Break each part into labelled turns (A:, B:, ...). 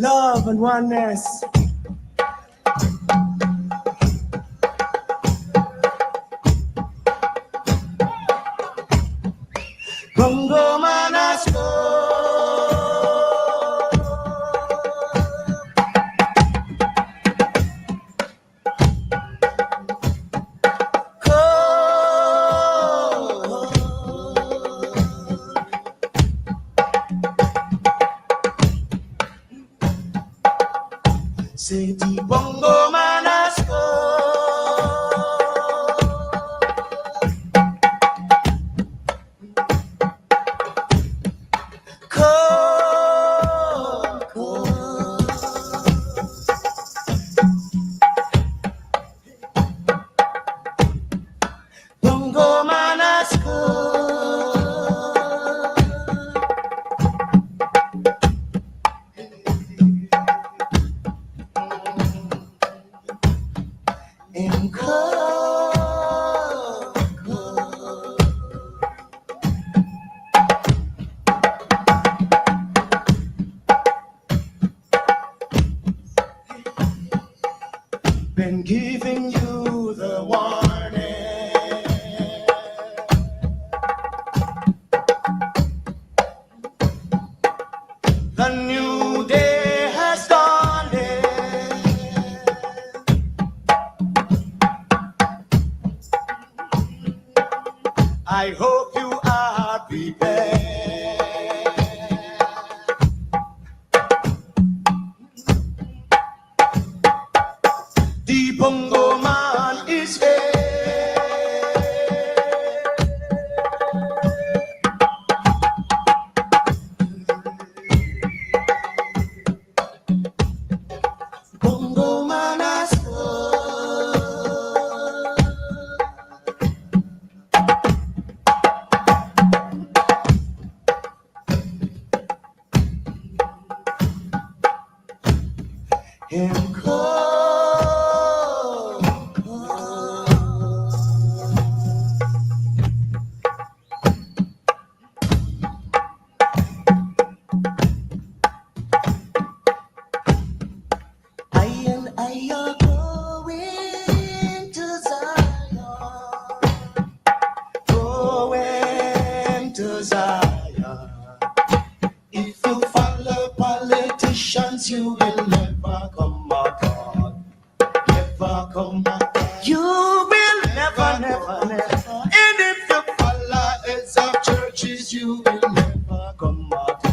A: love and oneness. Bongo Manasco. Say the bongo manasco. Bongo manasco. Been giving you the warning. The new day has dawned. I hope you are prepared. The bongo man is here. Bongo man has him call. I are going to Zion, going to Zion. If you follow politicians, you will never come out. Never come out. You will never, never, never. And if you follow heads of churches, you will never come out.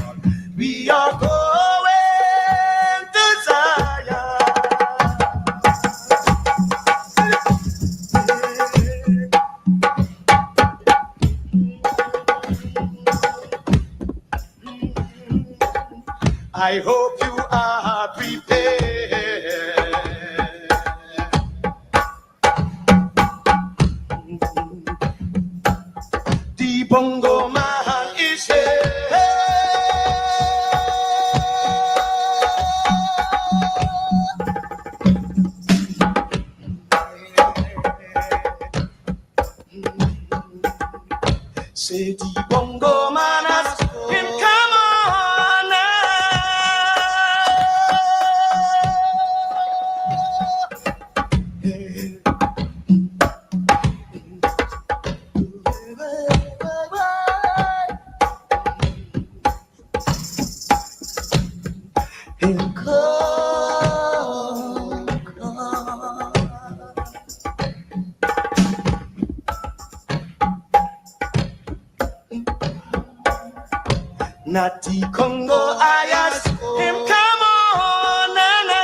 A: We are going to Zion. I hope you are prepared. The bongo man is here. Say the bongo man has him come on now. Him come, Natty Congo, I ask him, come on, nana.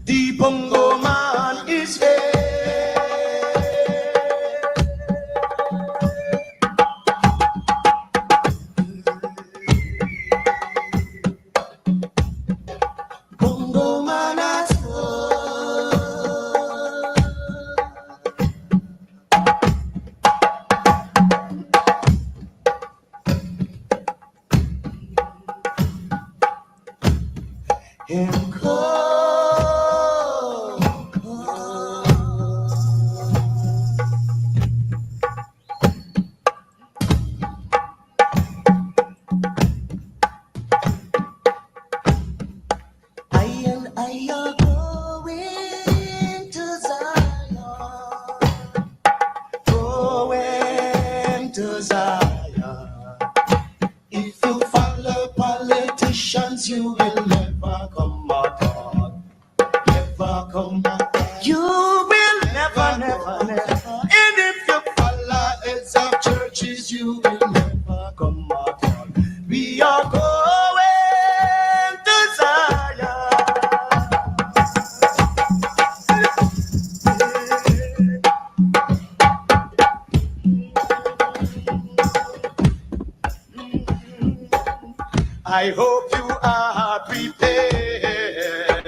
A: The bongo man is here. Bongo man has come. you will never come apart. Never come apart. You will never, never, never. And if you follow heads of churches, you will never come apart. We are going to Zion. I hope you are prepared.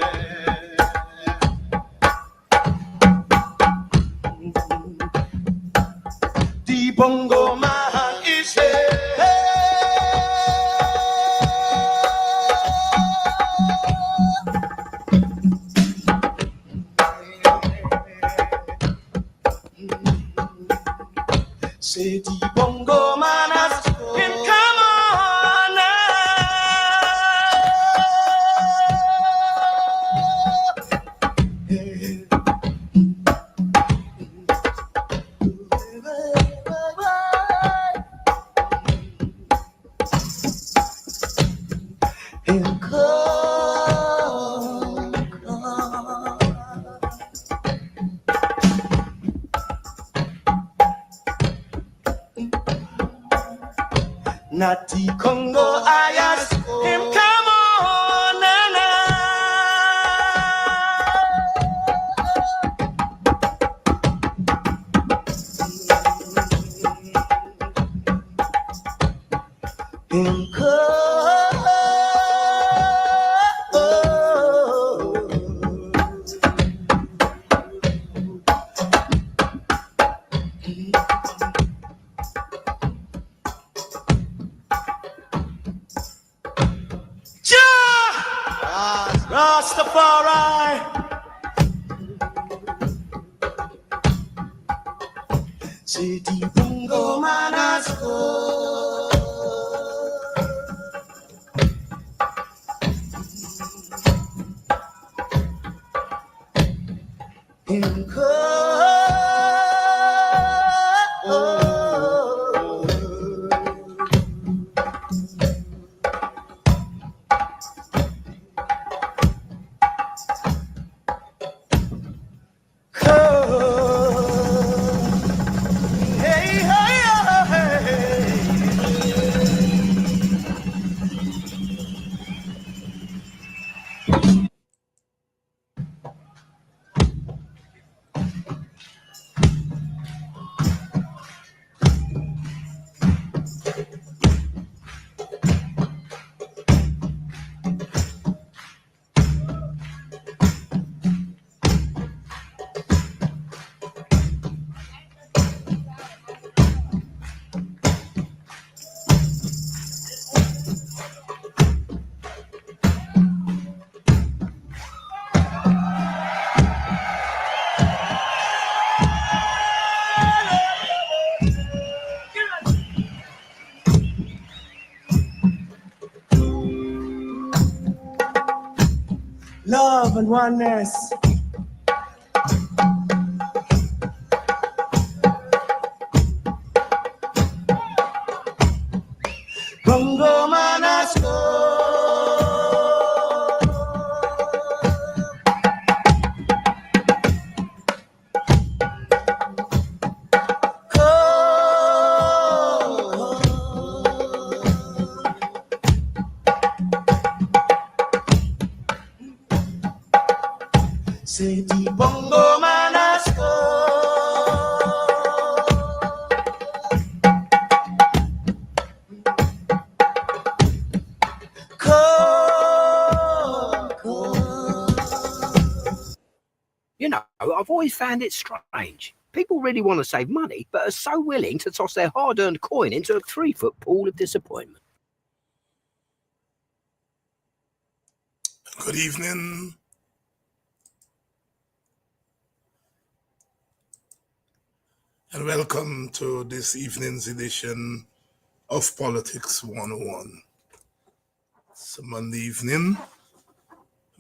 A: The bongo man is here. Say the bongo man has him, come on now. Him Natty Congo, I ask him, come on, Nana. Him Rastafari. Say the bongo man has gone. In love and oneness. Bongo man has say the bongo man has
B: You know, I've always found it strange. People really want to save money, but are so willing to toss their hard-earned coin into a 3-foot pool of disappointment.
C: Good evening. And welcome to this evening's edition of Politics 101. It's a Monday evening.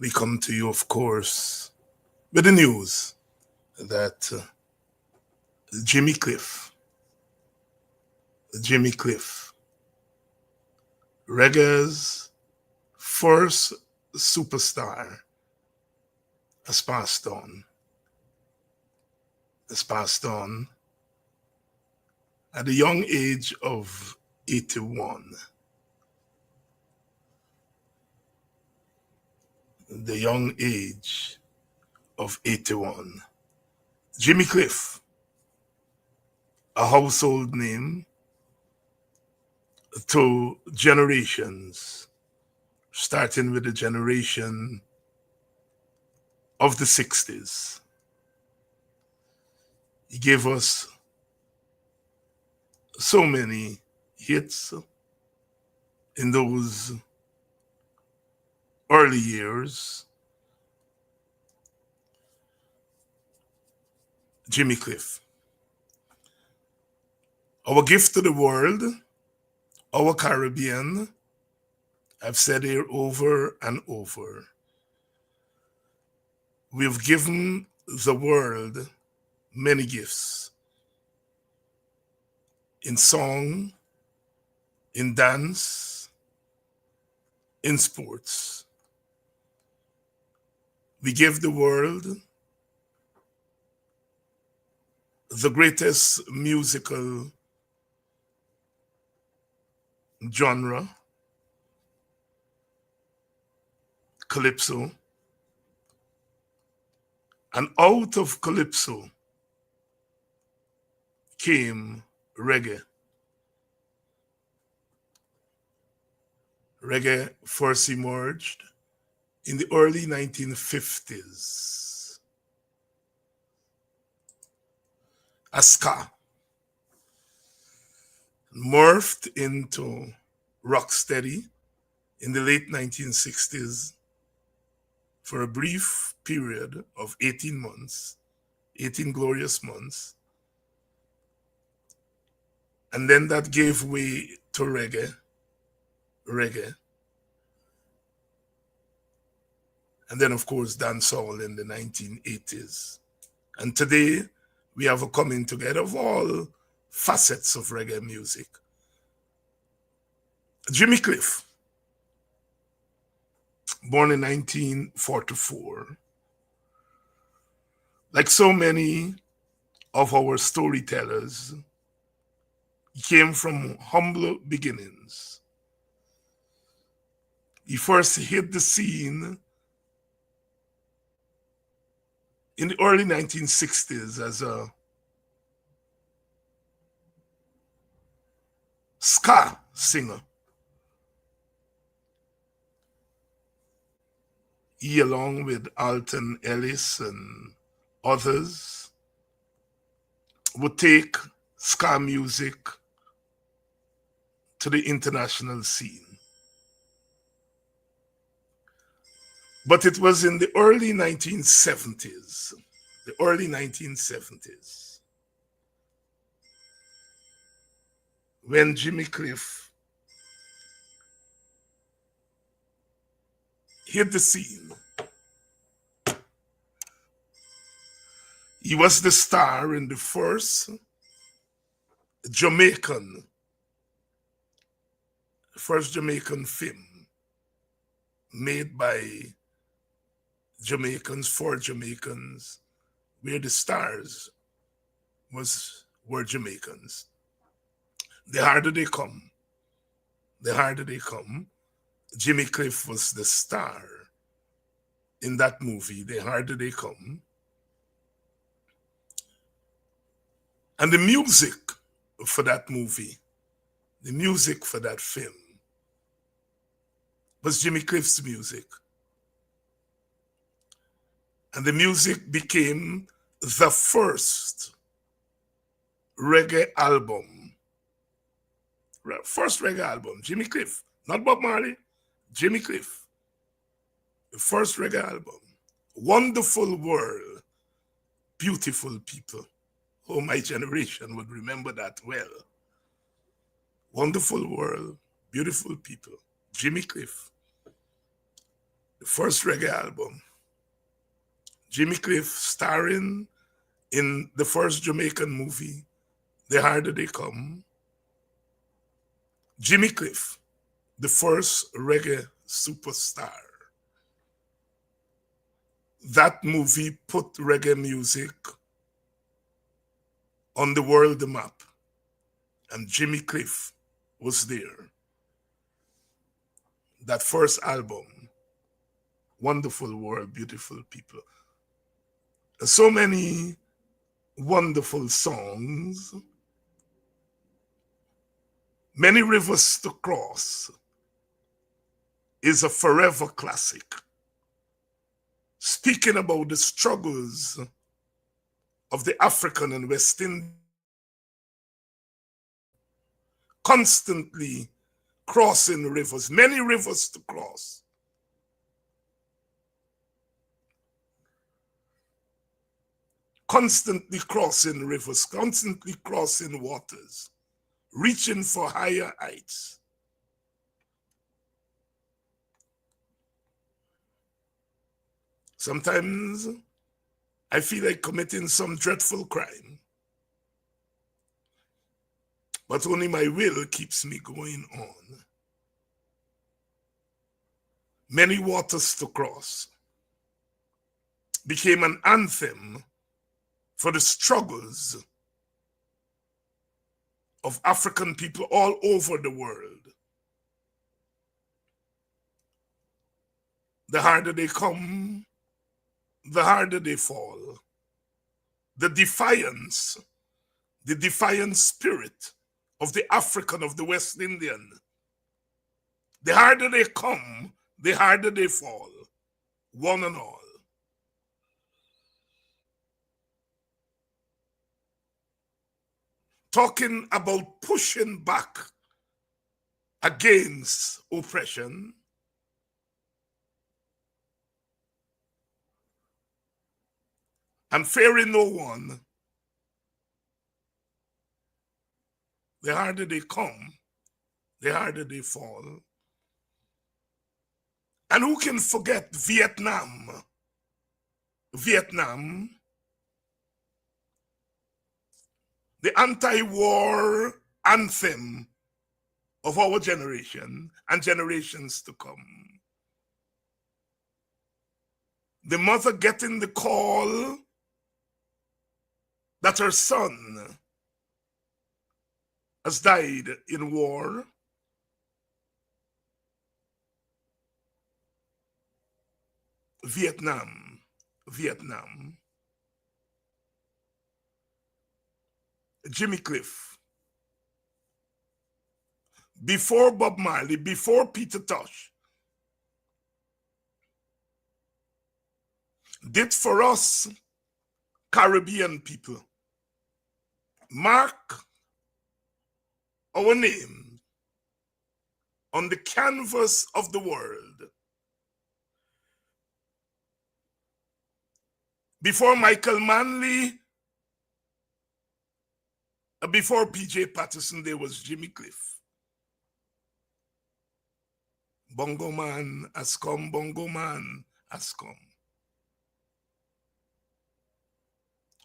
C: We come to you, of course, with the news that Jimmy Cliff, Reggae's first superstar has passed on. Has passed on at the young age of 81. The young age of 81. Jimmy Cliff, a household name to generations, starting with the generation of the 60s. He gave us so many hits in those early years. Jimmy Cliff. Our gift to the world, our Caribbean, I've said here over and over. We've given the world many gifts in song, in dance, in sports. We give the world the greatest musical genre, calypso, and out of calypso came reggae. Reggae first emerged in the early 1950s as ska, morphed into rocksteady in the late 1960s for a brief period of 18 months, 18 glorious months. And then that gave way to reggae. And then, of course, dancehall in the 1980s. And today, we have a coming together of all facets of reggae music. Jimmy Cliff, born in 1944. Like so many of our storytellers, he came from humble beginnings. He first hit the scene in the early 1960s as a ska singer. He, along with Alton Ellis and others, would take ska music to the international scene. But it was in the early 1970s, when Jimmy Cliff hit the scene. He was the star in the first Jamaican film made by Jamaicans for Jamaicans, where the stars were Jamaicans. The harder they come, Jimmy Cliff was the star in that movie, The Harder They Come. And the music for that movie, the music for that film, was Jimmy Cliff's music. And the music became the first reggae album. First reggae album, Jimmy Cliff, not Bob Marley, Jimmy Cliff. The first reggae album. Wonderful World, Beautiful People. Oh, my generation would remember that well. Wonderful World, Beautiful People, Jimmy Cliff. The first reggae album. Jimmy Cliff starring in the first Jamaican movie, The Harder They Come. Jimmy Cliff, the first reggae superstar. That movie put reggae music on the world map, and Jimmy Cliff was there. That first album, Wonderful World, Beautiful People. So many wonderful songs. Many Rivers to Cross is a forever classic, speaking about the struggles of the African and West Indian, constantly crossing rivers, many rivers to cross. Constantly crossing rivers, constantly crossing waters, reaching for higher heights. Sometimes I feel like committing some dreadful crime, but only my will keeps me going on. Many Waters to Cross became an anthem for the struggles of African people all over the world. The harder they come, the harder they fall. The defiant spirit of the African, of the West Indian. The harder they come, the harder they fall, one and all. Talking about pushing back against oppression, and fearing no one. The harder they come, the harder they fall. And who can forget Vietnam? Vietnam, the anti-war anthem of our generation and generations to come. The mother getting the call that her son has died in war. Vietnam. Jimmy Cliff. Before Bob Marley, before Peter Tosh, did for us Caribbean people mark our name on the canvas of the world. Before Michael Manley, before P.J. Patterson, there was Jimmy Cliff. Bongo man has come, bongo man has come.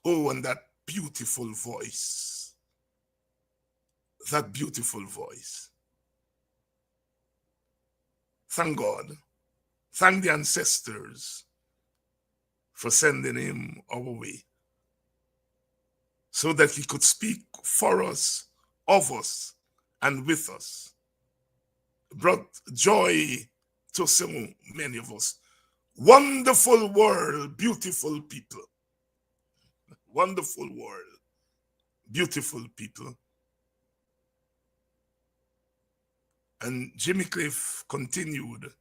C: Oh, and that beautiful voice. That beautiful voice. Thank God. Thank the ancestors for sending him our way, so that he could speak for us, of us, and with us. Brought joy to so many of us. Wonderful world, beautiful people. Wonderful world, beautiful people. And Jimmy Cliff continued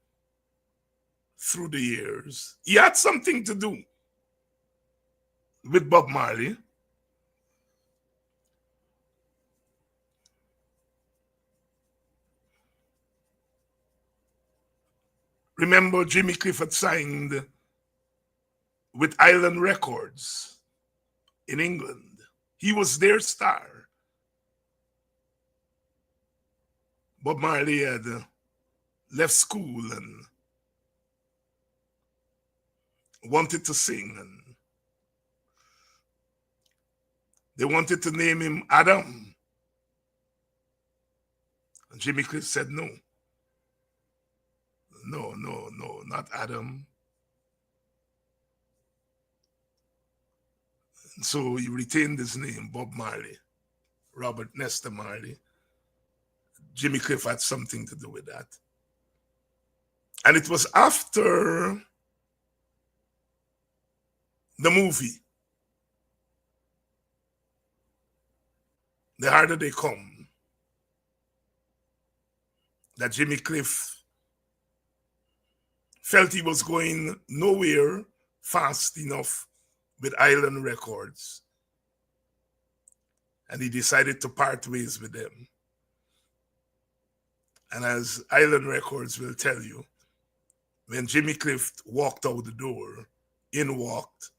C: through the years. He had something to do with Bob Marley. Remember, Jimmy Cliff had signed with Island Records in England. He was their star. Bob Marley had left school and wanted to sing, and they wanted to name him Adam. And Jimmy Cliff said no. not Adam. So he retained his name, Bob Marley, Robert Nesta Marley. Jimmy Cliff had something to do with that. And it was after the movie, The Harder They Come, that Jimmy Cliff felt he was going nowhere fast enough with Island Records. And he decided to part ways with them. And as Island Records will tell you, when Jimmy Cliff walked out the door, in walked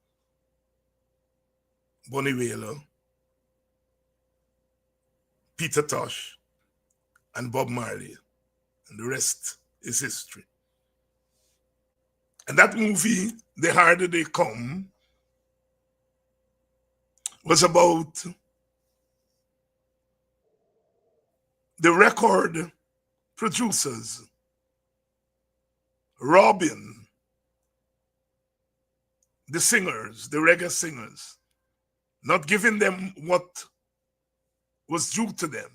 C: Bunny Wailer, Peter Tosh, and Bob Marley. And the rest is history. And that movie, The Harder They Come, was about the record producers robbing the singers, the reggae singers, not giving them what was due to them.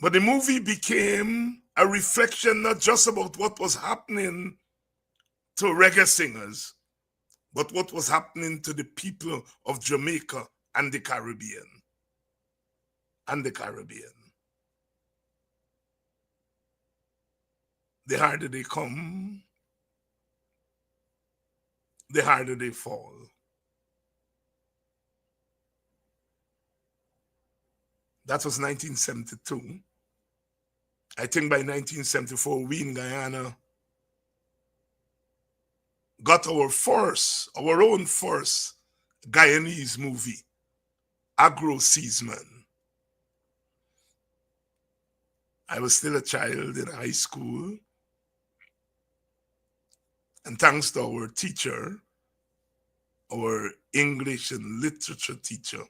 C: But the movie became a reflection not just about what was happening to reggae singers, but what was happening to the people of Jamaica and the Caribbean. The harder they come, the harder they fall. That was 1972. I think by 1974, we in Guyana got our own first Guyanese movie, Agro Seaman. I was still a child in high school. And thanks to our teacher, our English and literature teacher,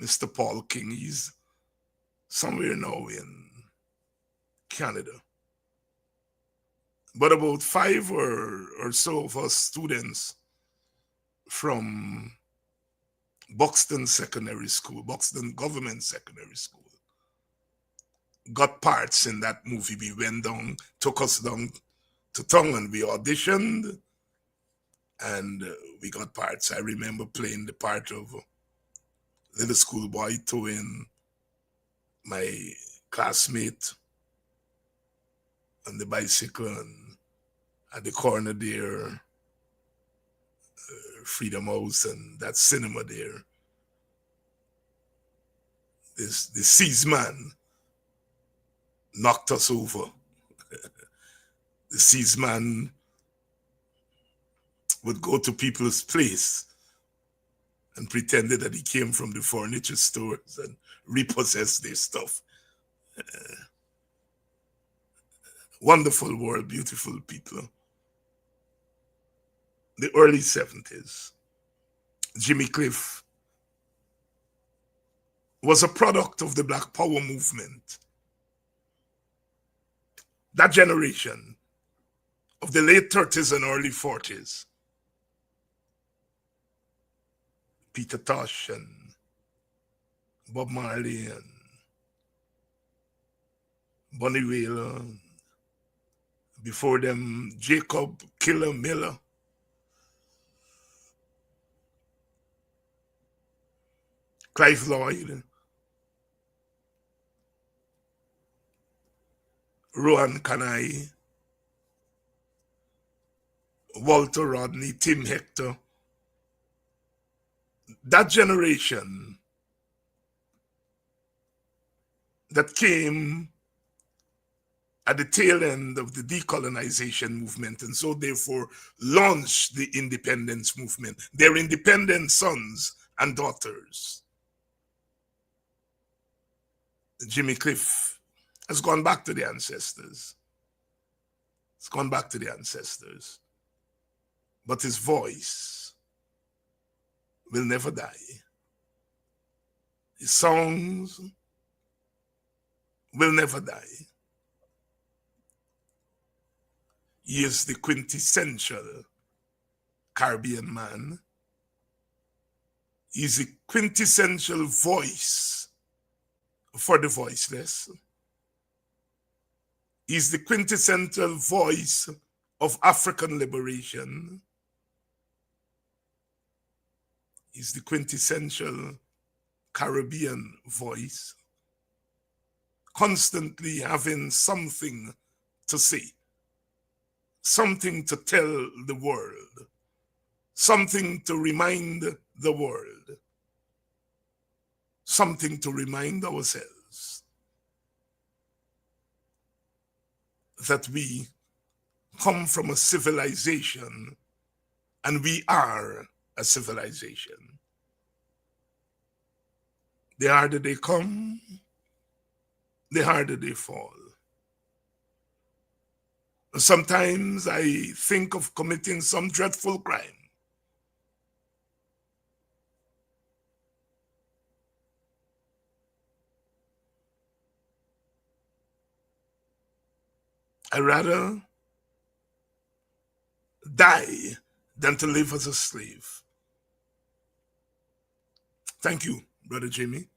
C: Mr. Paul King, he's somewhere now in Canada. But about 5 or so of us students from Buxton Secondary School, Buxton Government Secondary School, got parts in that movie. We went down, took us down to town, and we auditioned, and we got parts. I remember playing the part of little schoolboy towing my classmate on the bicycle, and at the corner there, Freedom House and that cinema there, the seaman knocked us over. The seaman would go to people's place and pretended that he came from the furniture stores and repossessed their stuff. Wonderful world, beautiful people. The early 70s. Jimmy Cliff was a product of the Black Power movement. That generation of the late 30s and early 40s. Peter Tosh and Bob Marley and Bunny Wailer. Before them, Jacob Killer Miller. Clive Lloyd. Rohan Kanai. Walter Rodney, Tim Hector. That generation that came at the tail end of the decolonization movement, and so therefore launched the independence movement, their independent sons and daughters. Jimmy Cliff has gone back to the ancestors. It's gone back to the ancestors. But his voice will never die. His songs will never die. He is the quintessential Caribbean man. He is the quintessential voice for the voiceless. He is the quintessential voice of African liberation. He is the quintessential Caribbean voice, constantly having something to say, something to tell the world, something to remind the world, something to remind ourselves that we come from a civilization and we are a civilization. The harder they come, the harder they fall. Sometimes I think of committing some dreadful crime. I'd rather die than to live as a slave. Thank you, Brother Jimmy.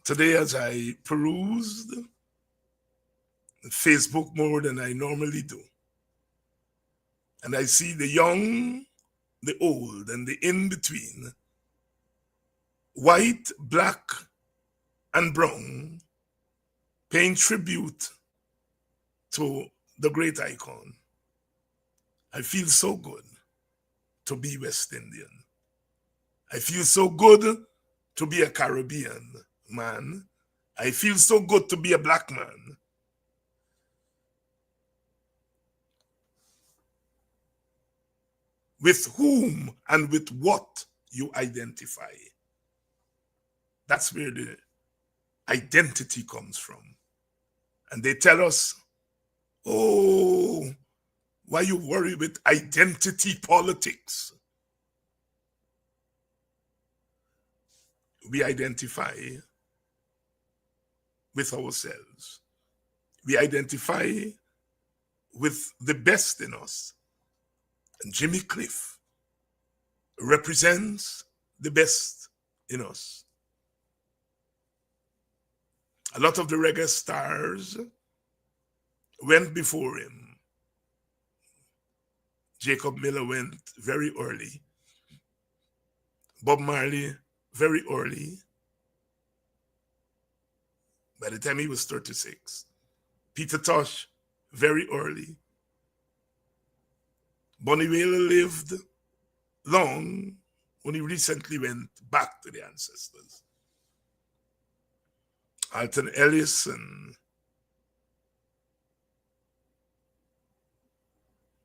C: Today, as I perused Facebook more than I normally do, and I see the young, the old, and the in-between, white, black, and brown, paying tribute to the great icon. I feel so good to be West Indian. I feel so good to be a Caribbean man. I feel so good to be a black man. With whom and with what you identify. That's where the identity comes from. And they tell us, oh, why you worry with identity politics? We identify with ourselves. We identify with the best in us. And Jimmy Cliff represents the best in us. A lot of the reggae stars went before him. Jacob Miller went very early. Bob Marley, very early. By the time he was 36. Peter Tosh, very early. Bonnie Whaler lived long when he recently went back to the ancestors. Alton Ellis and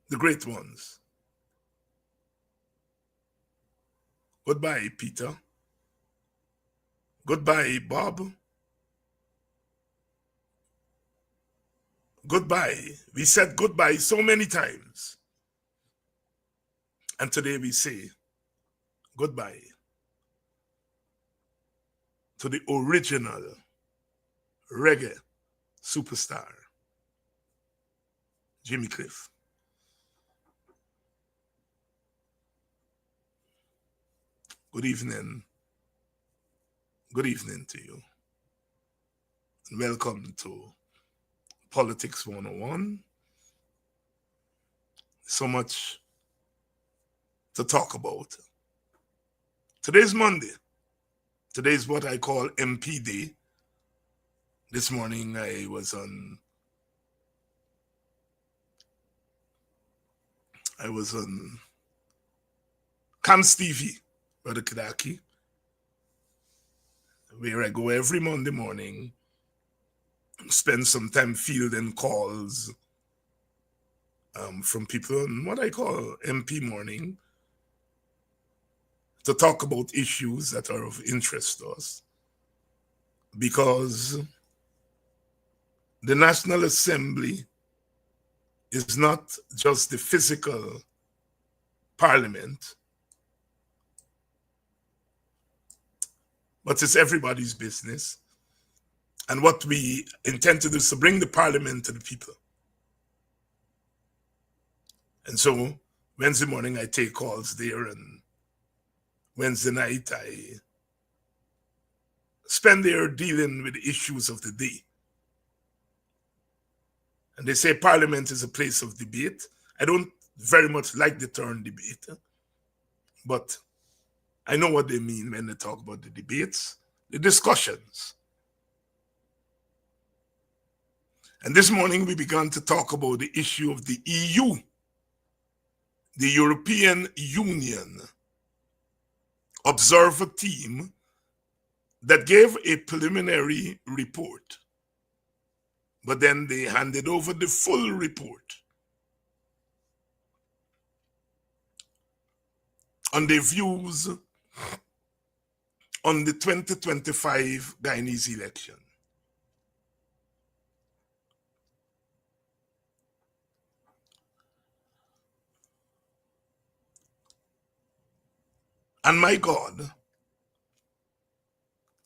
C: the great ones. Goodbye, Peter. Goodbye, Bob. Goodbye. We said goodbye so many times. And today we say goodbye to the original reggae superstar, Jimmy Cliff. Good evening. Good evening to you. And welcome to Politics 101. So much to talk about. Today's Monday. Today's what I call MP Day. This morning I was on Cam's TV, Brother Kidaki, where I go every Monday morning, spend some time fielding calls from people on what I call MP morning to talk about issues that are of interest to us. Because the National Assembly is not just the physical parliament, but it's everybody's business. And what we intend to do is to bring the parliament to the people. And so Wednesday morning I take calls there, and Wednesday night I spend there dealing with the issues of the day. And they say Parliament is a place of debate. I don't very much like the term debate, but I know what they mean when they talk about the debates, the discussions. And this morning we began to talk about the issue of the EU, the European Union observer team that gave a preliminary report, but then they handed over the full report on their views on the 2025 Guyanese election. And my God,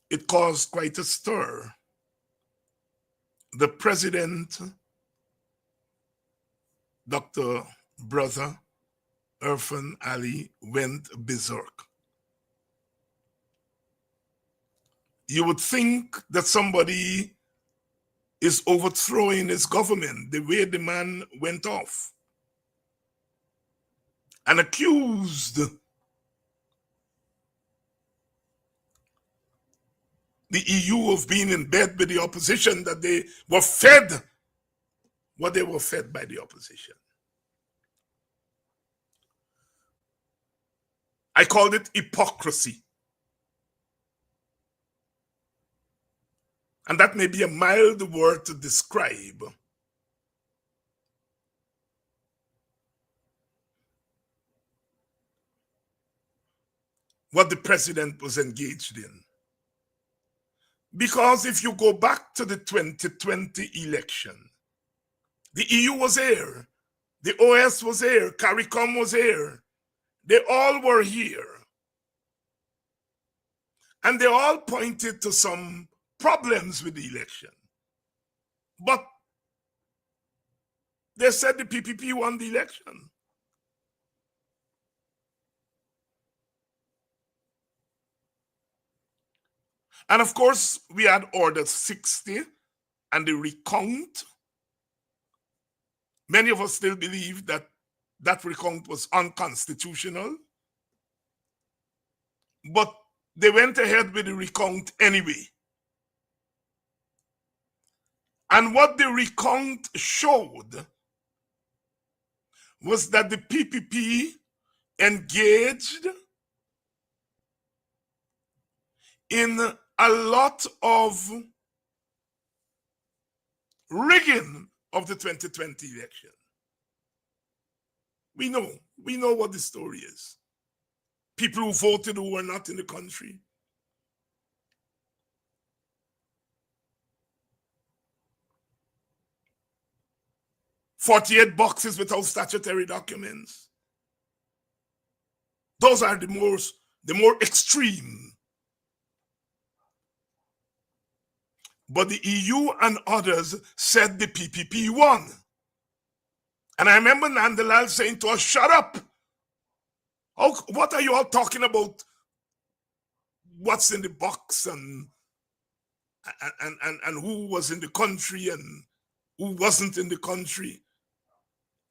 C: it caused quite a stir. The president, Dr. Brother Irfan Ali, went berserk. You would think that somebody is overthrowing his government the way the man went off and accused the EU of being in bed with the opposition, that they were fed what they were fed by the opposition. I called it hypocrisy. And that may be a mild word to describe what the president was engaged in. Because if you go back to the 2020 election, the EU was here, the OS was here, CARICOM was here. They all were here. And they all pointed to some problems with the election. But they said the PPP won the election. And of course, we had Order 60 and the recount. Many of us still believe that that recount was unconstitutional. But they went ahead with the recount anyway. And what the recount showed was that the PPP engaged in a lot of rigging of the 2020 election. We know what the story is. People who voted who were not in the country. "48 boxes without statutory documents." Those are the more extreme. But the EU and others said the PPP won. And I remember Nandalal saying to us, "Shut up. What are you all talking about? What's in the box and who was in the country and who wasn't in the country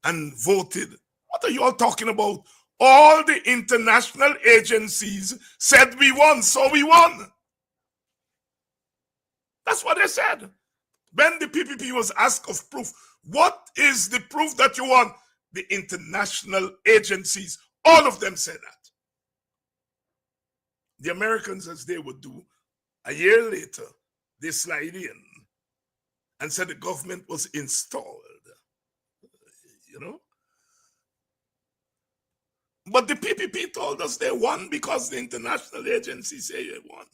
C: and voted? What are you all talking about? All the international agencies said we won, so we won." That's what they said. When the PPP was asked of proof, what is the proof that you won? The international agencies, all of them said that. The Americans, as they would do, a year later, they slide in and said the government was installed. But the PPP told us they won because the international agencies say they won.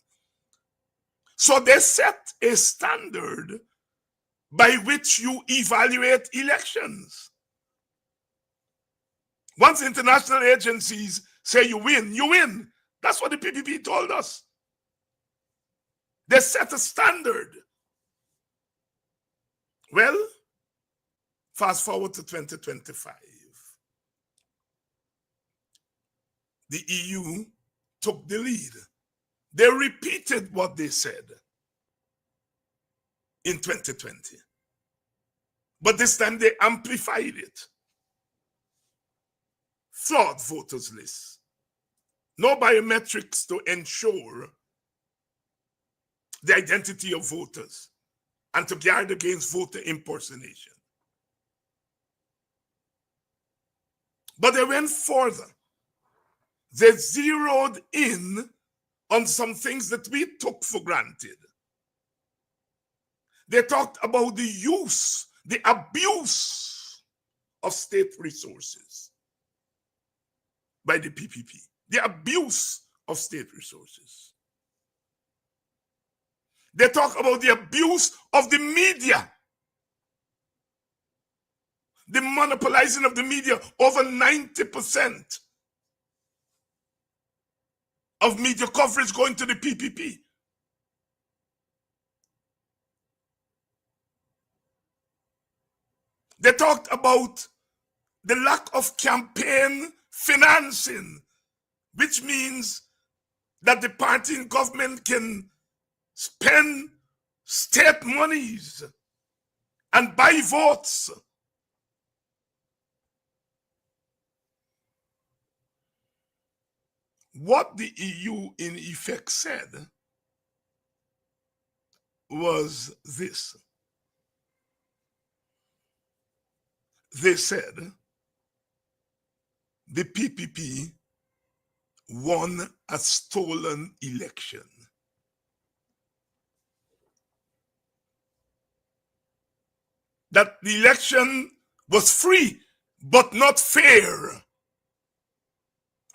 C: So they set a standard by which you evaluate elections. Once international agencies say you win, you win. That's what the PPP told us. They set a standard. Well, fast forward to 2025. the EU took the lead. They repeated what they said in 2020. But this time they amplified it. Flawed voters lists. No biometrics to ensure the identity of voters and to guard against voter impersonation. But they went further. They zeroed in on some things that we took for granted. They talked about the use, the abuse of state resources by the PPP. The abuse of state resources. They talk about the abuse of the media. The monopolizing of the media. Over 90% of media coverage going to the PPP. They talked about the lack of campaign financing, which means that the party in government can spend state monies and buy votes. What the EU in effect said was this. They said the PPP won a stolen election. That the election was free but not fair.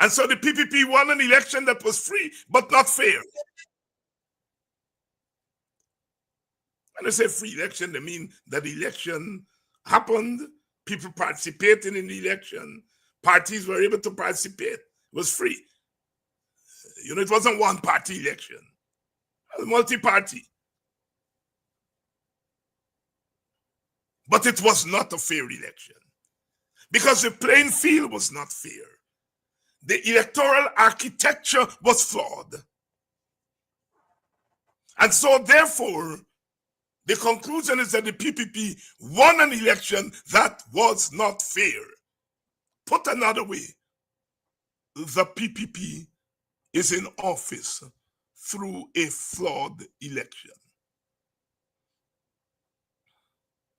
C: And so the PPP won an election that was free but not fair. When I say free election, they mean that the election happened, people participated in the election, parties were able to participate. It was free. You know, it wasn't one party election. It was multi-party. But it was not a fair election because the playing field was not fair. The electoral architecture was flawed. And so therefore, the conclusion is that the PPP won an election that was not fair. Put another way, the PPP is in office through a flawed election.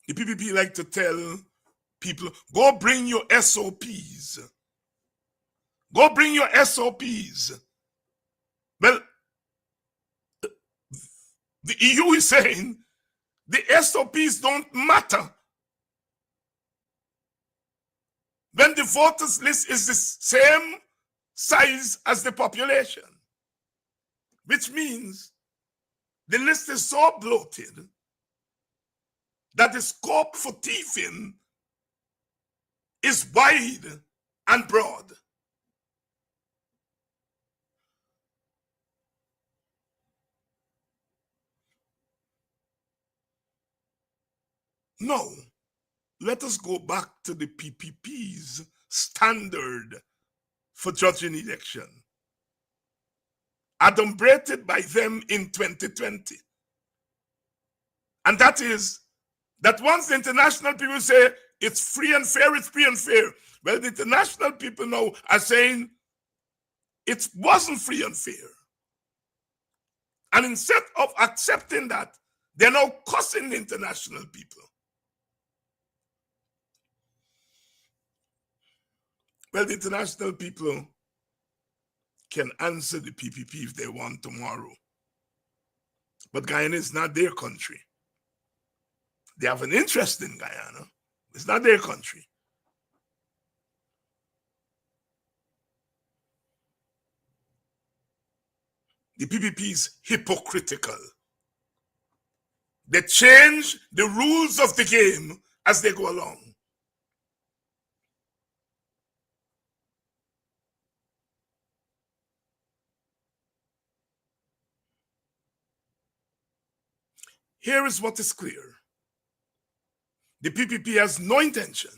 C: The PPP like to tell people, go bring your SOPs. Go bring your SOPs. Well, the EU is saying the SOPs don't matter when the voters list is the same size as the population, which means the list is so bloated that the scope for thieving is wide and broad. No, let us go back to the PPP's standard for judging election, adumbrated by them in 2020. And that is that once the international people say it's free and fair, it's free and fair. Well, the international people now are saying it wasn't free and fair. And instead of accepting that, they're now cussing the international people. Well, the international people can answer the PPP if they want tomorrow. But Guyana is not their country. They have an interest in Guyana. It's not their country. The PPP is hypocritical. They change the rules of the game as they go along. Here is what is clear. The PPP has no intention,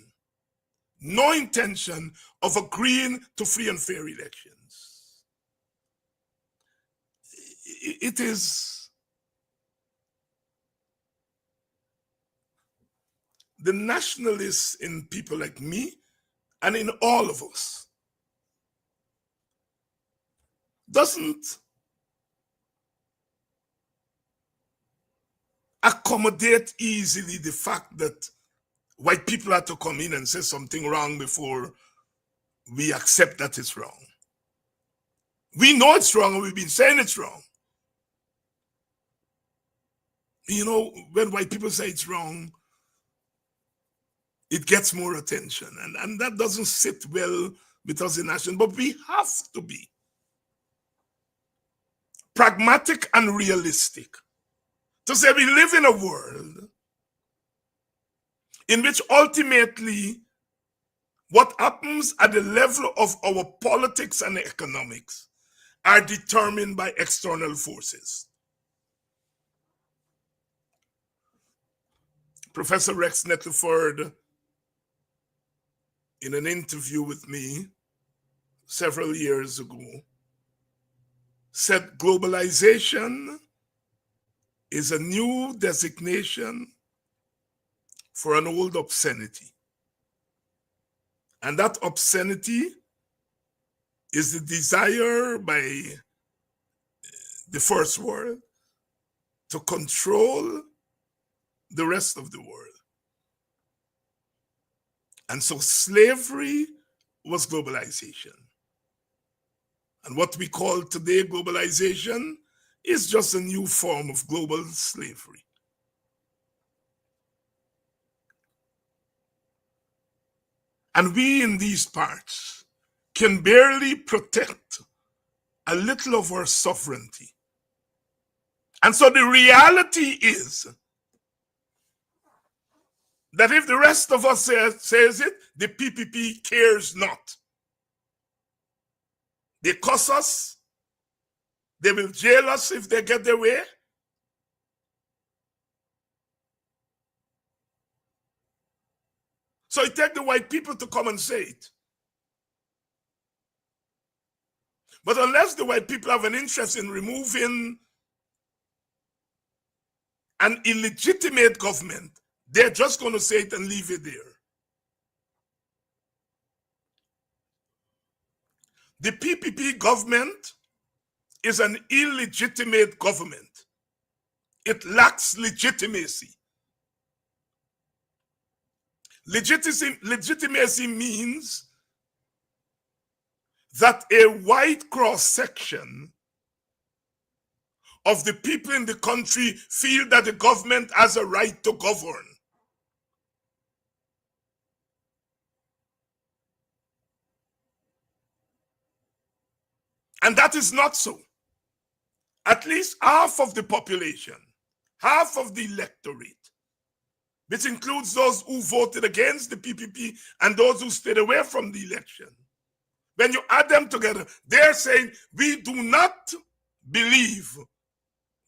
C: no intention of agreeing to free and fair elections. It is the nationalists in people like me and in all of us doesn't accommodate easily the fact that white people have to come in and say something wrong before we accept that it's wrong. We know it's wrong and we've been saying it's wrong. You know, when white people say it's wrong, it gets more attention. And that doesn't sit well with us in nation. But we have to be pragmatic and realistic to say we live in a world in which ultimately what happens at the level of our politics and economics are determined by external forces. Professor Rex Nettleford, in an interview with me several years ago, said globalization is a new designation for an old obscenity. And that obscenity is the desire by the first world to control the rest of the world. And so slavery was globalization. And what we call today globalization is just a new form of global slavery. And we in these parts can barely protect a little of our sovereignty. And so the reality is that if the rest of us says it, the PPP cares not. They cuss us. They will jail us if they get their way. So it takes the white people to come and say it. But unless the white people have an interest in removing an illegitimate government, they're just going to say it and leave it there. The PPP government is an illegitimate government. It lacks legitimacy. Legitimacy means that a wide cross-section of the people in the country feel that the government has a right to govern. And that is not so. At least half of the population, half of the electorate, which includes those who voted against the PPP and those who stayed away from the election. When you add them together, they're saying, we do not believe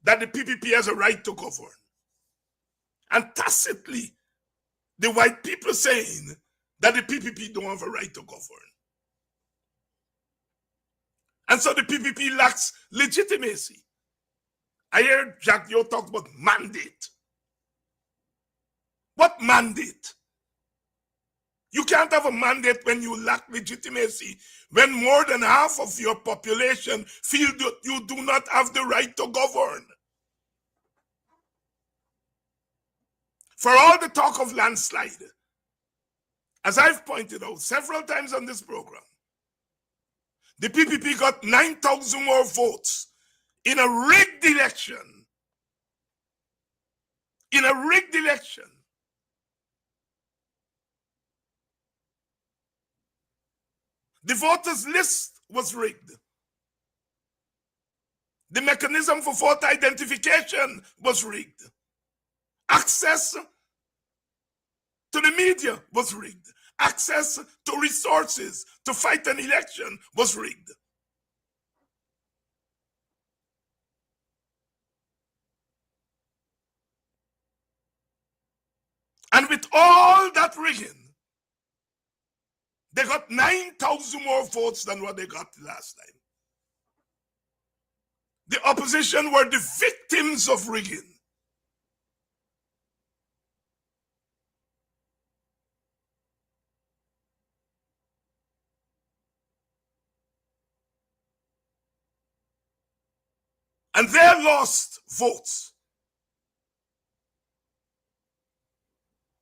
C: that the PPP has a right to govern. And tacitly, the white people saying that the PPP don't have a right to govern. And so the PPP lacks legitimacy. I heard Jack Yo talk about mandate. What mandate? You can't have a mandate when you lack legitimacy, when more than half of your population feel that you do not have the right to govern. For all the talk of landslide, as I've pointed out several times on this program, the PPP got 9,000 more votes in a rigged election. In a rigged election. The voters list was rigged. The mechanism for voter identification was rigged. Access to the media was rigged. Access to resources to fight an election was rigged. And with all that rigging, They got 9,000 more votes than what they got last time. The opposition were the victims of rigging. And they lost votes.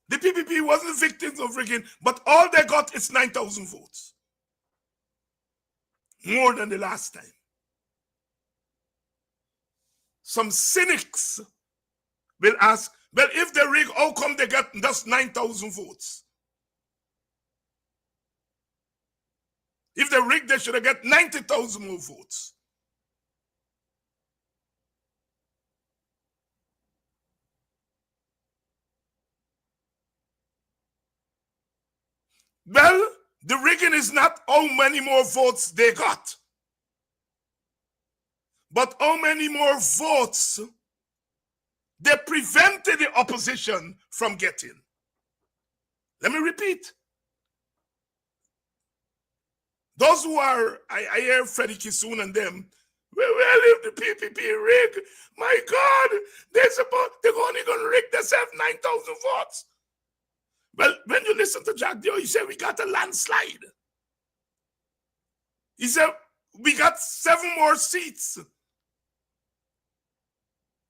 C: The PPP wasn't victims of rigging, but all they got is 9,000 votes. More than the last time. Some cynics will ask, well, if they rig, how come they got just 9,000 votes? If they rigged, they should have got 90,000 more votes. Well, the rigging is not how many more votes they got, but how many more votes they prevented the opposition from getting. Let me repeat. Those who are, I hear Freddie Kissoon and them, well, if the PPP rig, my God, they're only going to rig themselves 9,000 votes. Well, when you listen to Jack Dio, he said, we got a landslide. He said, we got 7 more seats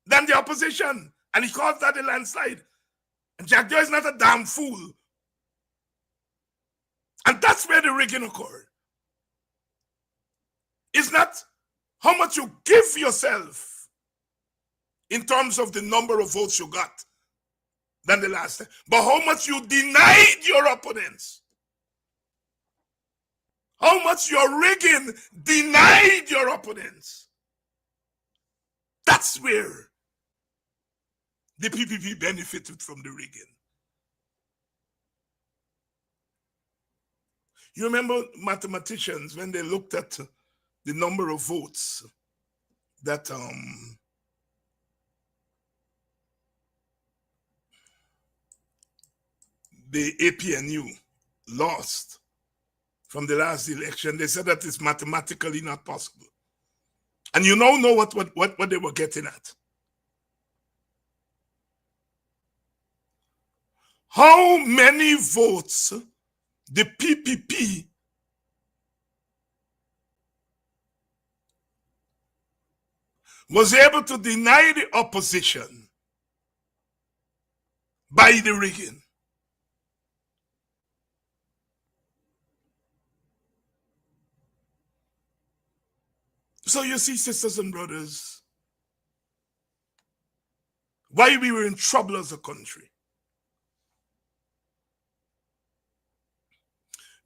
C: than the opposition. And he calls that a landslide. And Jack Dio is not a damn fool. And that's where the rigging occurred. It's not how much you give yourself in terms of the number of votes you got than the last time, but how much you denied your opponents. How much your rigging denied your opponents. That's where the PPP benefited from the rigging. You remember mathematicians when they looked at the number of votes that the APNU lost from the last election, they said that it's mathematically not possible. And you now know what they were getting at. How many votes the PPP was able to deny the opposition by the rigging? So you see, sisters and brothers, why we were in trouble as a country.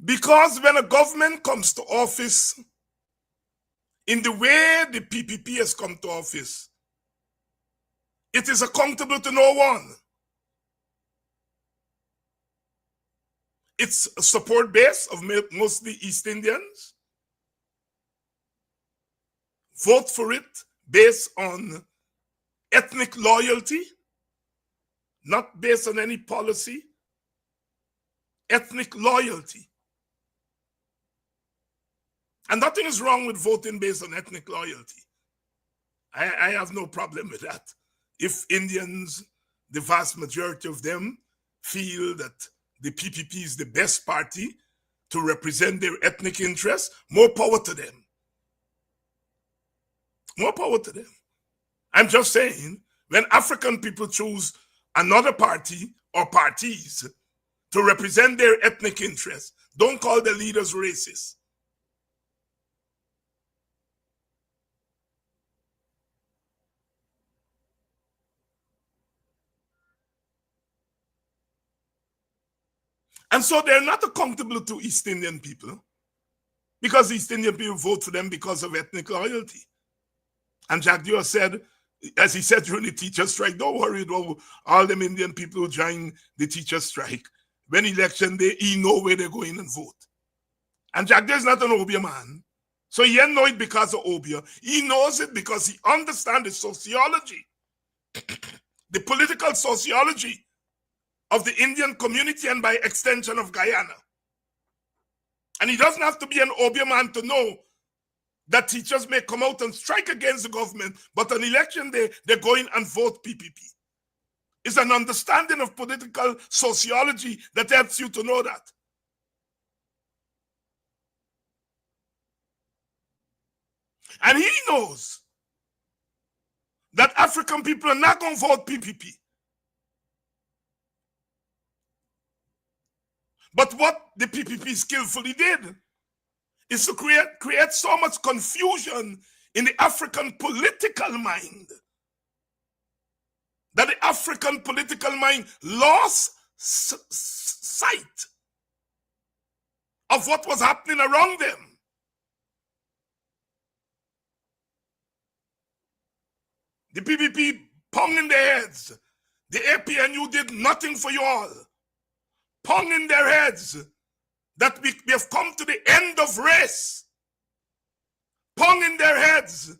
C: Because when a government comes to office, in the way the PPP has come to office, it is accountable to no one. It's a support base of mostly East Indians. Vote for it based on ethnic loyalty, not based on any policy. Ethnic loyalty. And nothing is wrong with voting based on ethnic loyalty. I have no problem with that. If Indians, the vast majority of them, feel that the PPP is the best party to represent their ethnic interests, more power to them. More power to them. I'm just saying, when African people choose another party or parties to represent their ethnic interests, don't call the leaders racist. And so they're not accountable to East Indian people because East Indian people vote for them because of ethnic loyalty. And Jack Dio said, as he said during the teacher's strike, don't worry about all them Indian people who join the teacher's strike. When election day, he know where they're going and vote. And Jack Dio is not an Obia man. So he didn't know it because of Obia. He knows it because he understands the sociology, the political sociology of the Indian community and by extension of Guyana. And he doesn't have to be an Obia man to know that teachers may come out and strike against the government, but on election day, they go in and vote PPP. It's an understanding of political sociology that helps you to know that. And he knows that African people are not going to vote PPP. But what the PPP skillfully did is to create so much confusion in the African political mind that the African political mind lost sight of what was happening around them. The PPP pong in their heads. The APNU did nothing for you all. Pong in their heads that we have come to the end of race. Pong in their heads.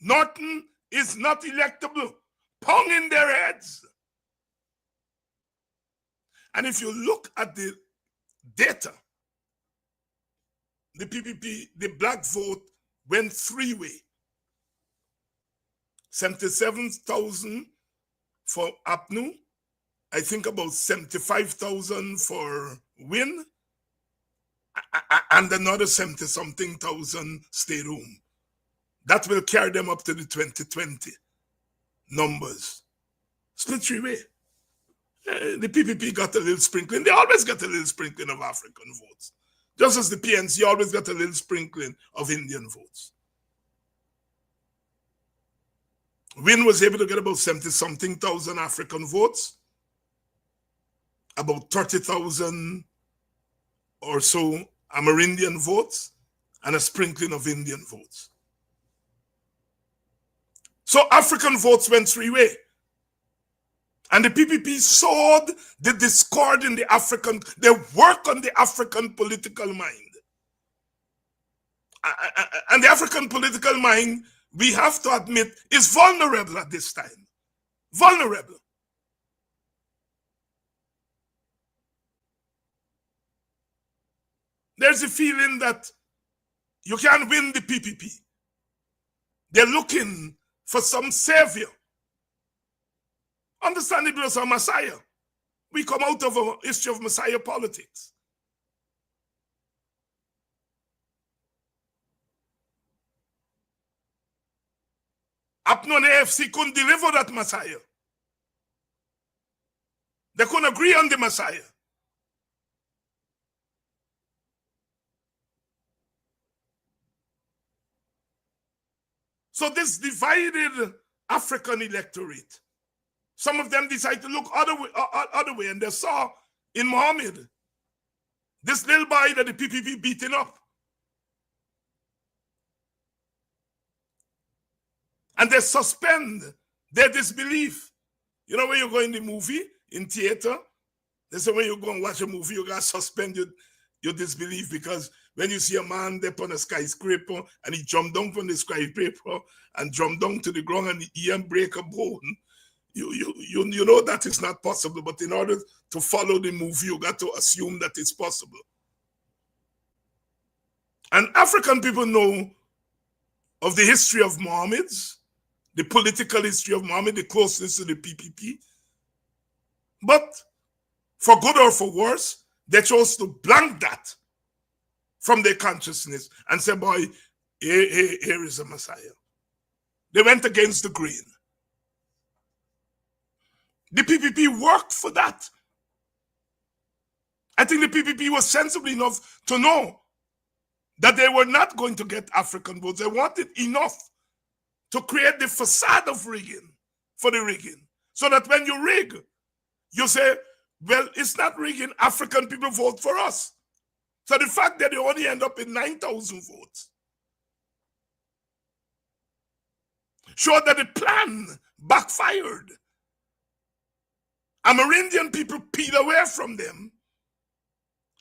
C: Norton is not electable. Pong in their heads. And if you look at the data, the PPP, the black vote went three-way. 77,000 for APNU. I think about 75,000 for WIN. And another 70-something thousand stay room. That will carry them up to the 2020 numbers. Split three-way. The PPP got a little sprinkling. They always got a little sprinkling of African votes. Just as the PNC always got a little sprinkling of Indian votes. WIN was able to get about 70-something thousand African votes. About 30,000 or so Amerindian votes. And a sprinkling of Indian votes. So African votes went three-way. And the PPP sowed the discord in the African, they work on the African political mind. And the African political mind, we have to admit, is vulnerable at this time. Vulnerable. There's a feeling that you can't win the PPP. They're looking for some savior. Understand it was a Messiah. We come out of a history of Messiah politics. APNU and AFC couldn't deliver that Messiah. They couldn't agree on the Messiah. So this divided African electorate. Some of them decided to look other way, and they saw in Muhammad this little boy that the PPP beating up. And they suspend their disbelief. You know, when you go in the movie, in theater, they say when you go and watch a movie, you got to suspend your disbelief, because when you see a man up on a skyscraper and he jumped down from the skyscraper and jumped down to the ground and he ain't break a bone, you know that it's not possible, but in order to follow the movie, you got to assume that it's possible. And African people know of the history of Mohammed's, the political history of Muhammad, the closeness to the PPP. But for good or for worse, they chose to blank that from their consciousness and say, boy, here is a Messiah. They went against the grain. The PPP worked for that. I think the PPP was sensible enough to know that they were not going to get African votes. They wanted enough to create the facade of rigging for the rigging. So that when you rig, you say, well, it's not rigging, African people vote for us. So the fact that they only end up in 9,000 votes showed that the plan backfired. Amerindian people peeled away from them.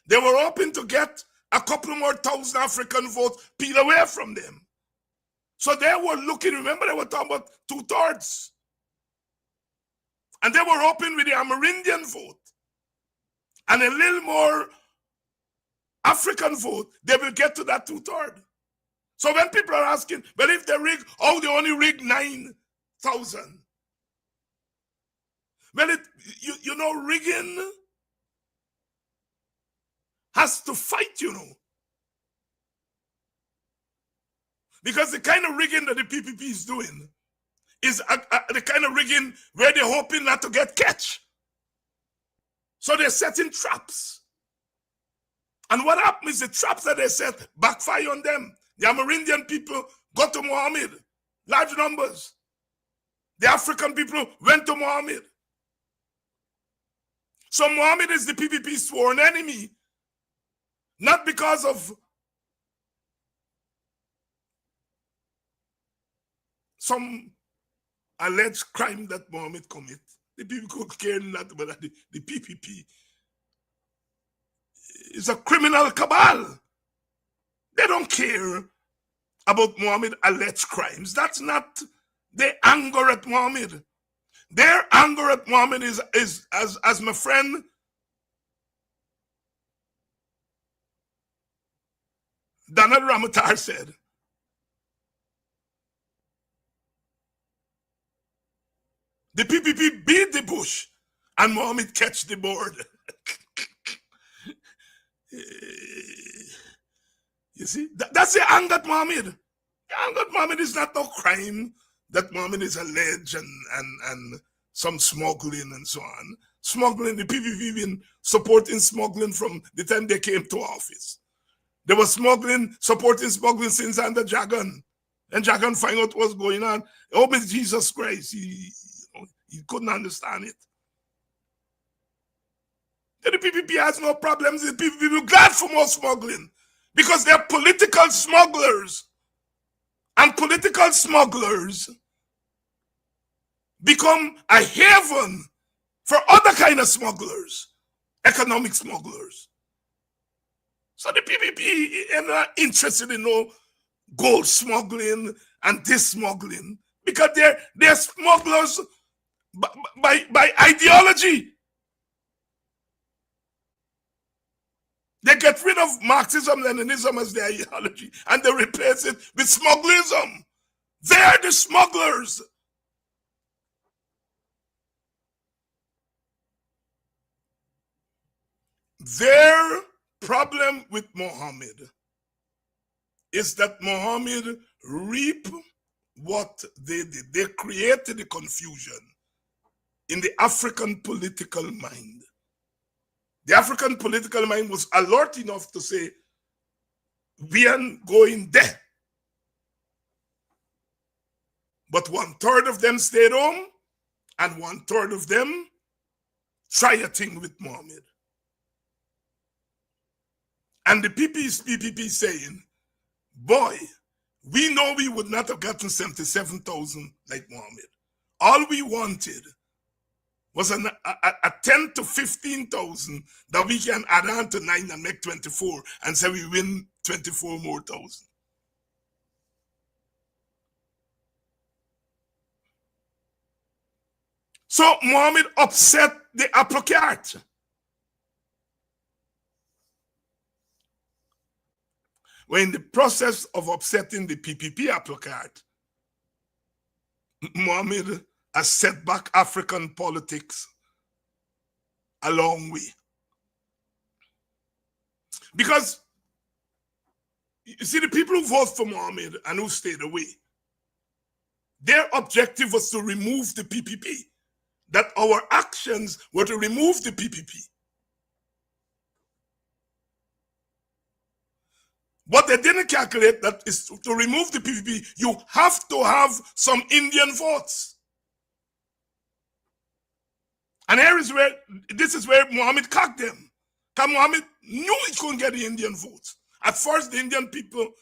C: They were hoping to get a couple more thousand African votes, peeled away from them. So they were looking, remember they were talking about 2/3. And they were hoping with the Amerindian vote and a little more African vote, they will get to that 2/3. So when people are asking, well, if they rig, oh, they only rig 9,000. Well, you know, rigging has to fight, you know. Because the kind of rigging that the PPP is doing is the kind of rigging where they're hoping not to get catch. So they're setting traps. And what happens is the traps that they set backfire on them. The Amerindian people got to Mohammed, large numbers. The African people went to Mohammed. So Mohammed is the PPP's sworn enemy, not because of some alleged crime that Mohammed commit. The people could care not about the PPP. It's a criminal cabal. They don't care about Mohammed alleged crimes. That's not their anger at Mohammed. Their anger at Mohammed is as my friend Donald Ramatar said, the PPP beat the bush and Mohammed catch the board. You see, that's the anger at Mohammed. The anger at Mohammed is not no crime that Mohammed is alleged and some smuggling and so on. Smuggling, the PPP been supporting smuggling from the time they came to office. They were supporting smuggling since under Jagan. And Jagan find out what's going on. Oh, my Jesus Christ, he couldn't understand it. The PPP has no problems. The PPP will glad for more smuggling because they're political smugglers. And political smugglers become a haven for other kind of smugglers, economic smugglers. So the PPP are not interested in no gold smuggling and this smuggling because they're smugglers by ideology. They get rid of Marxism, Leninism as their ideology, and they replace it with smugglism. They're the smugglers. Their problem with Mohammed is that Mohammed reaped what they did. They created the confusion in the African political mind. The African political mind was alert enough to say, we aren't going there. But 1/3 of them stayed home, and 1/3 of them try a thing with Mohammed. And the PPP saying, boy, we know we would not have gotten 77,000 like Mohammed. All we wanted was a 10 to 15,000 that we can add on to 9 and make 24 and say we win 24 more thousand. So Mohammed upset the apple cart. When in the process of upsetting the PPP apple cart, Mohammed has set back African politics a long way. Because, you see, the people who voted for Mohammed and who stayed away, their objective was to remove the PPP. That our actions were to remove the PPP. What they didn't calculate that is to remove the PPP, you have to have some Indian votes. And this is where Mohammed cocked them. Because Mohammed knew he couldn't get the Indian votes. At first, the Indian people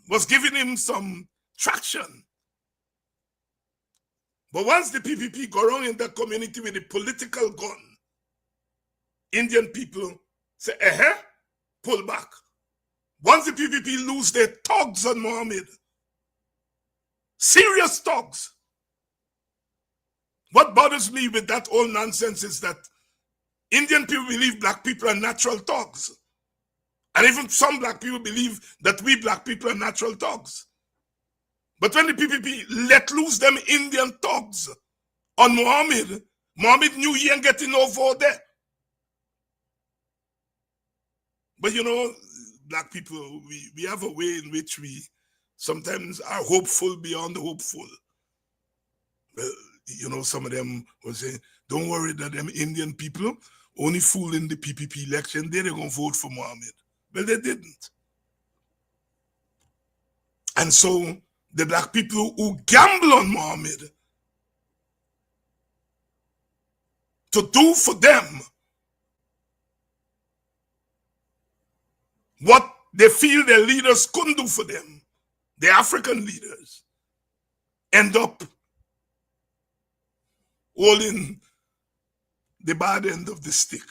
C: was giving him some traction. But once the PPP go around in that community with a political gun, Indian people say, pull back. Once the PPP lose their thugs on Mohammed, serious thugs. What bothers me with that whole nonsense is that Indian people believe black people are natural thugs. And even some black people believe that we black people are natural thugs. But when the PPP let loose them Indian thugs on Muhammad, Muhammad knew he ain't getting no vote there. But you know, black people, we have a way in which we sometimes are hopeful beyond the hopeful. You know, some of them will say, don't worry that them Indian people only fooling the PPP election, they're going to vote for Muhammad. Well, they didn't. And so the black people who gamble on Muhammad to do for them what they feel their leaders couldn't do for them, the African leaders, end up holding the bad end of the stick.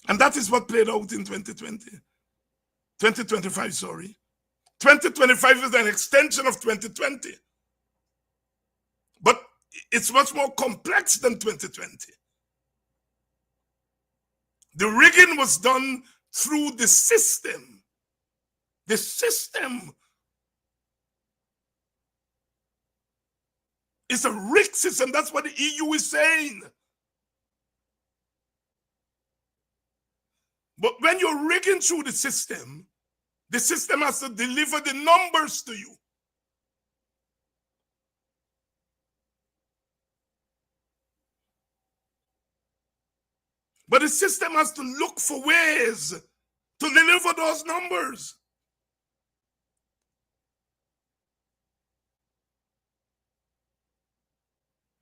C: And that is what played out in 2025, sorry. 2025 is an extension of 2020. But it's much more complex than 2020. The rigging was done through the system. The system is a rigged system. That's what the EU is saying. But when you're rigging through the system has to deliver the numbers to you. But the system has to look for ways to deliver those numbers.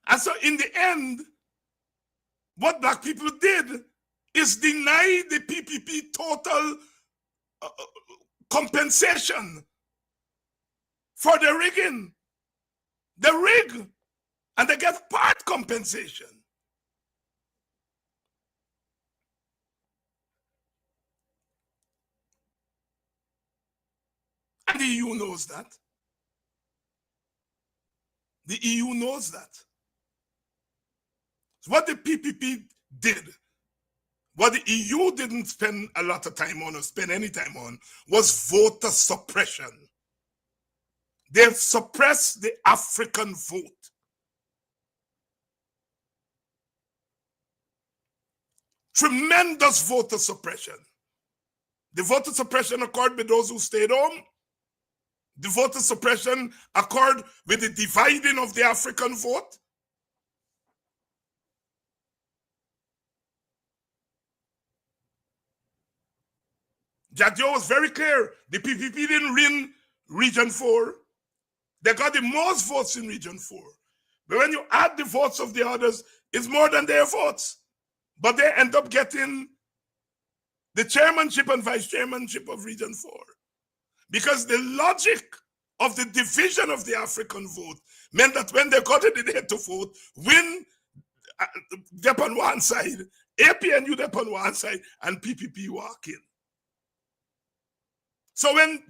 C: And so in the end, what black people did is deny the PPP total compensation for the rigging. The rig, and they get part compensation. And the EU knows that. The EU knows that. So what the PPP did, what the EU didn't spend a lot of time on or spend any time on, was voter suppression. They suppressed the African vote. Tremendous voter suppression. The voter suppression occurred with those who stayed home. The voter suppression occurred with the dividing of the African vote. Jadjo was very clear. The PPP didn't win Region 4. They got the most votes in Region 4. But when you add the votes of the others, it's more than their votes. But they end up getting the chairmanship and vice chairmanship of Region 4. Because the logic of the division of the African vote meant that when they got it there to vote, win up on one side, APNU up on one side, and PPP walk in. So when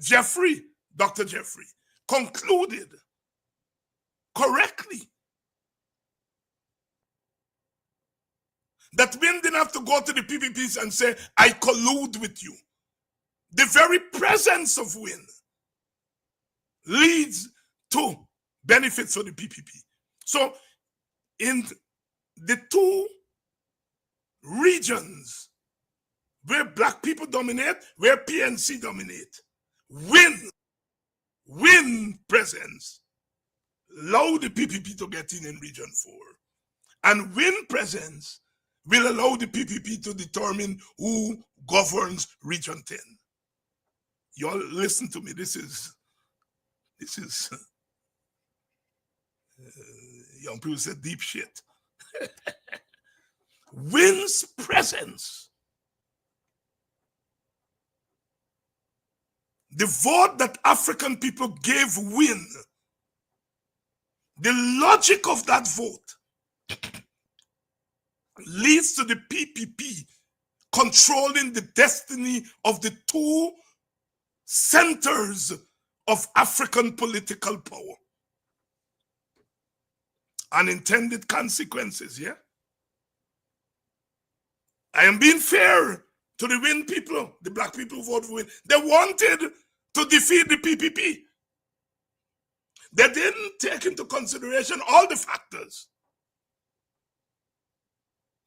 C: Dr. Jeffrey, concluded correctly that Win didn't have to go to the PPPs and say, I collude with you. The very presence of Win leads to benefits for the PPP. So in the two regions where black people dominate, where PNC dominate, Win presence allow the PPP to get in Region 4. And Win presence will allow the PPP to determine who governs Region 10. You all listen to me. This is young people say deep shit. Win's presence, the vote that African people gave Win, the logic of that vote leads to the PPP controlling the destiny of the two centers of African political power. unintended consequences, yeah? I am being fair to the Win people, the black people who voted for Win. They wanted to defeat the PPP. They didn't take into consideration all the factors.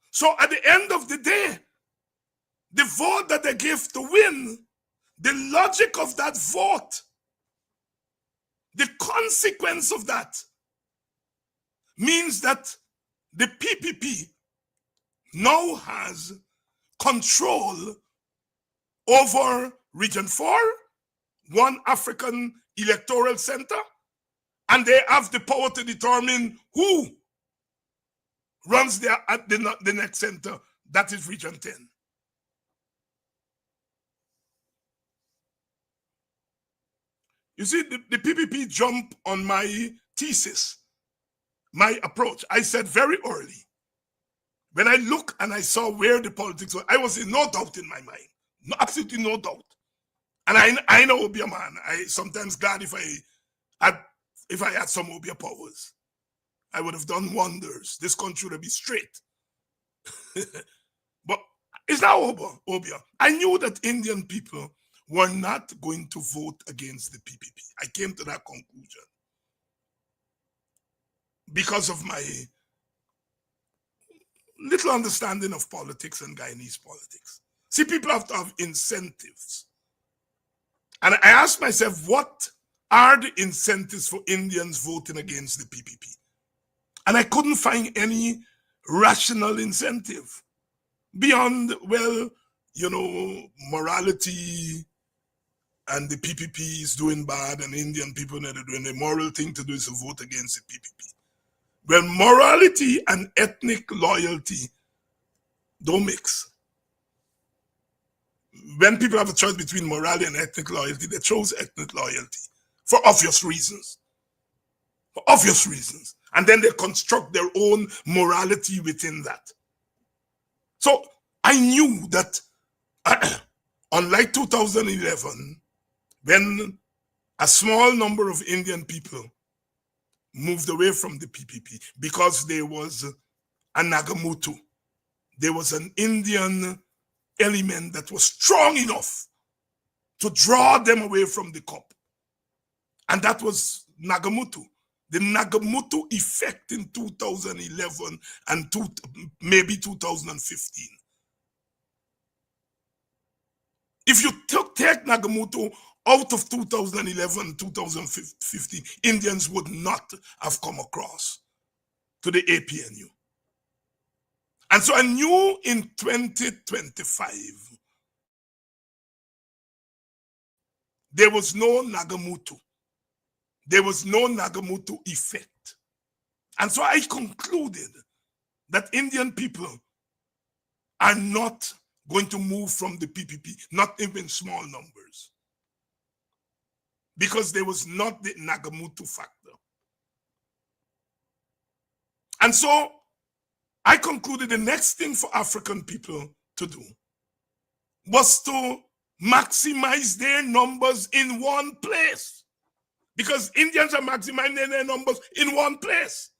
C: So at the end of the day, the vote that they gave to Win, the logic of that vote, the consequence of that means that the PPP now has control over Region 4, one African electoral center, and they have the power to determine who runs the next center, that is Region 10. You see, the PPP jumped on my thesis, my approach. I said very early, when I look and I saw where the politics were, I was in no doubt in my mind. No, absolutely no doubt. And I know Obia man. I sometimes glad if I had some Obia powers, I would have done wonders. This country would be straight. But it's not over, Obia. I knew that Indian people were not going to vote against the PPP. I came to that conclusion because of my little understanding of politics and Guyanese politics. See, people have to have incentives. And I asked myself, what are the incentives for Indians voting against the PPP? And I couldn't find any rational incentive beyond, well, you know, morality and the PPP is doing bad and Indian people are doing the moral thing to do is to vote against the PPP. Well, morality and ethnic loyalty don't mix. When people have a choice between morality and ethnic loyalty, they chose ethnic loyalty for obvious reasons. For obvious reasons. And then they construct their own morality within that. So I knew that unlike 2011, when a small number of Indian people moved away from the PPP because there was a Nagamutu, there was an Indian element that was strong enough to draw them away from the COP. And that was Nagamutu. The Nagamutu effect in 2011 and maybe 2015. If you take Nagamutu out of 2011, 2015, Indians would not have come across to the APNU. And so I knew in 2025, there was no Nagamutu. There was no Nagamutu effect. And so I concluded that Indian people are not going to move from the PPP, not even small numbers, because there was not the Nagamutu factor. And so I concluded the next thing for African people to do was to maximize their numbers in one place, because Indians are maximizing their numbers in one place.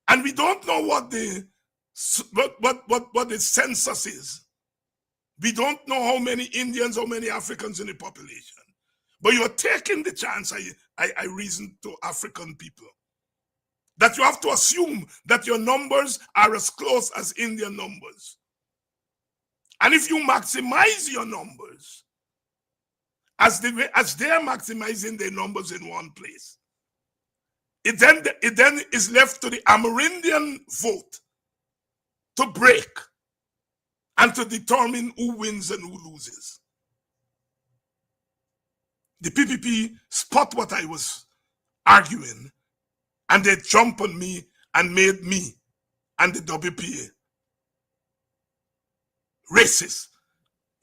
C: And we don't know what the census is. We don't know how many Indians, how many Africans in the population. But you're taking the chance, I reasoned to African people, that you have to assume that your numbers are as close as Indian numbers. And if you maximize your numbers, as they're maximizing their numbers in one place, it then is left to the Amerindian vote to break and to determine who wins and who loses. The PPP spot what I was arguing, and they jump on me and made me and the WPA racist.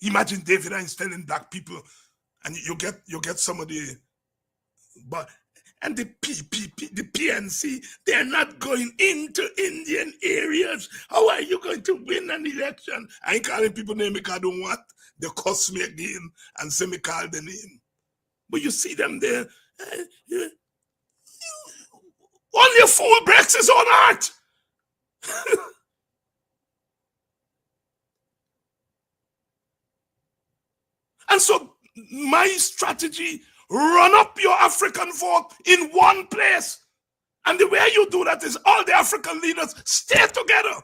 C: Imagine David Einstein telling black people, and you get some of the, but and the PPP, the PNC, they're not going into Indian areas. How are you going to win an election? I ain't calling people name because I don't want they cuss me again and say me call the name. But you see them there. Only a fool breaks his own heart. And so my strategy, run up your African vote in one place. And the way you do that is all the African leaders stay together.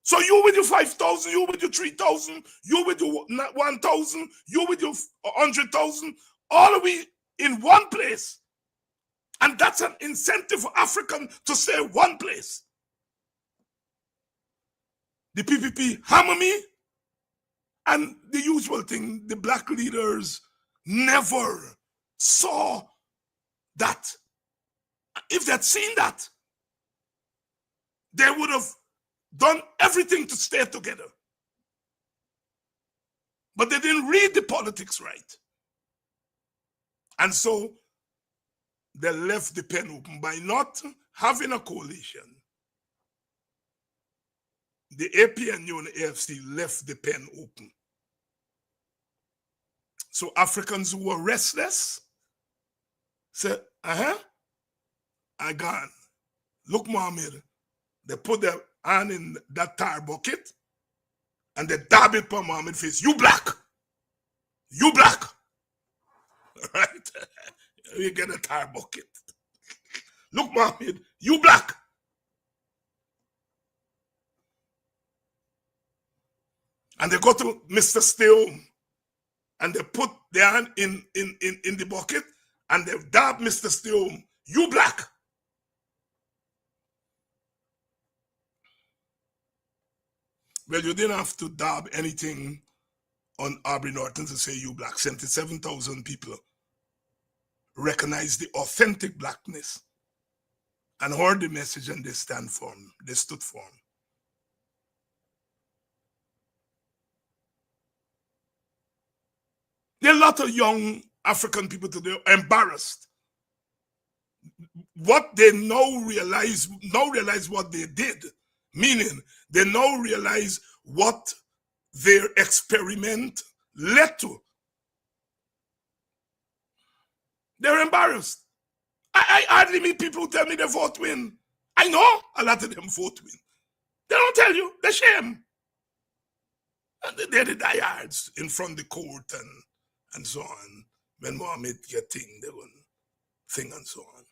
C: So you with your 5,000, you with your 3,000, you with your 1,000, you with your 100,000, all of we in one place. And that's an incentive for African to stay one place. The PPP hammer me, and the usual thing, the black leaders never saw that. If they'd seen that, they would have done everything to stay together. But they didn't read the politics right. And so they left the pen open by not having a coalition. The APNU and the AFC left the pen open. So Africans who were restless said, I gone. Look, Mohammed, they put their hand in that tar bucket and they dab it on Mohammed's face. You black. You black. Right? You get a tar bucket. Look, Mohammed, you black. And they go to Mr. Steele and they put their hand in the bucket and they dab Mr. Steele. You black. Well, you didn't have to dab anything on Aubrey Norton to say you black. 77,000 people recognized the authentic blackness and heard the message, and they stand for him. They stood for him. There are a lot of young African people today embarrassed. What they now realize what they did, meaning they now realize what their experiment led to. They're embarrassed. I hardly meet people who tell me they vote win. I know a lot of them vote win. They don't tell you. They shame. And they're the diehards in front of the court and so on. When Mohammed get thing, they will thing and so on.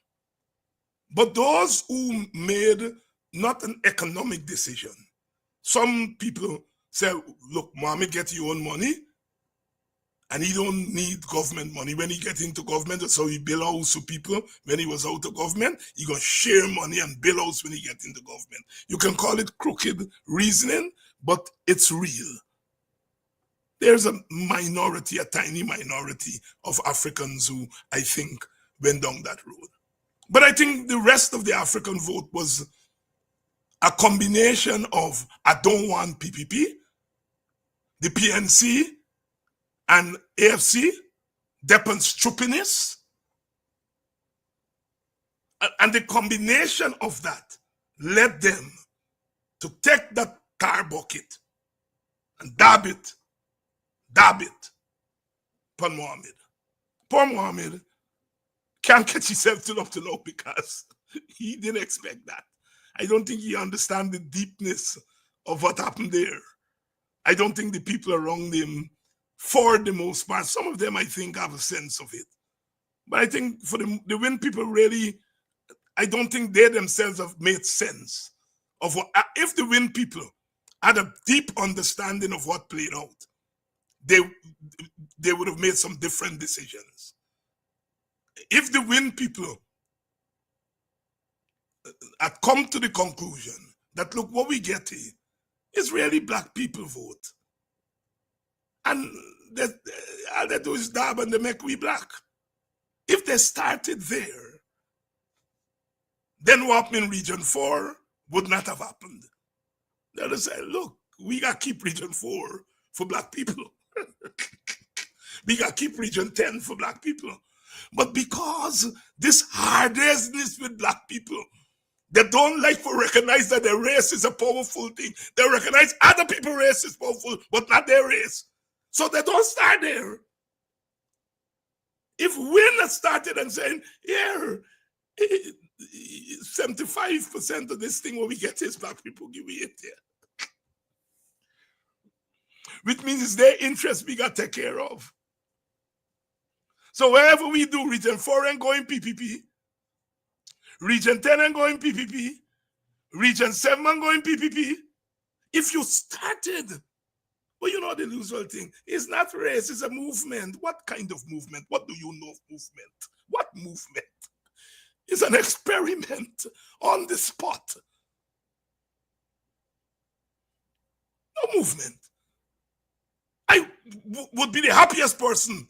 C: But those who made not an economic decision, some people say, look, Mohammed get your own money, and he don't need government money. When he get into government, so he build house to people. When he was out of government, he gonna share money and build house when he get into government. You can call it crooked reasoning, but it's real. There's a minority, a tiny minority of Africans who I think went down that road. But I think the rest of the African vote was a combination of I don't want PPP, the PNC, and AFC, Deppen's stupidness. And the combination of that led them to take that tar bucket and dab it upon Mohammed. Poor Mohammed can't catch himself till up to now because he didn't expect that. I don't think he understands the deepness of what happened there. I don't think the people around him, for the most part, some of them I think have a sense of it. But I think for the Win people really, I don't think they themselves have made sense of what, if the Win people had a deep understanding of what played out, they would have made some different decisions. If the Win people had come to the conclusion that, look, what we get here is really black people vote. And all they do is dab and they make we black. If they started there, then what happened in Region 4 would not have happened. They would say, look, we got to keep Region 4 for black people. We got to keep Region 10 for black people. But because this hardness with black people, they don't like to recognize that their race is a powerful thing. They recognize other people's race is powerful, but not their race. So they don't start there. If Win had started and saying, here, 75% of this thing what we get is black people give it here. Which means it's their interest we got to take care of. So wherever we do, Region 4 and going PPP, Region 10 and going PPP, Region 7 and going PPP. If you started, well, you know the usual thing. It's not race, it's a movement. What kind of movement? What do you know of movement? What movement? It's an experiment on the spot. No movement. I would be the happiest person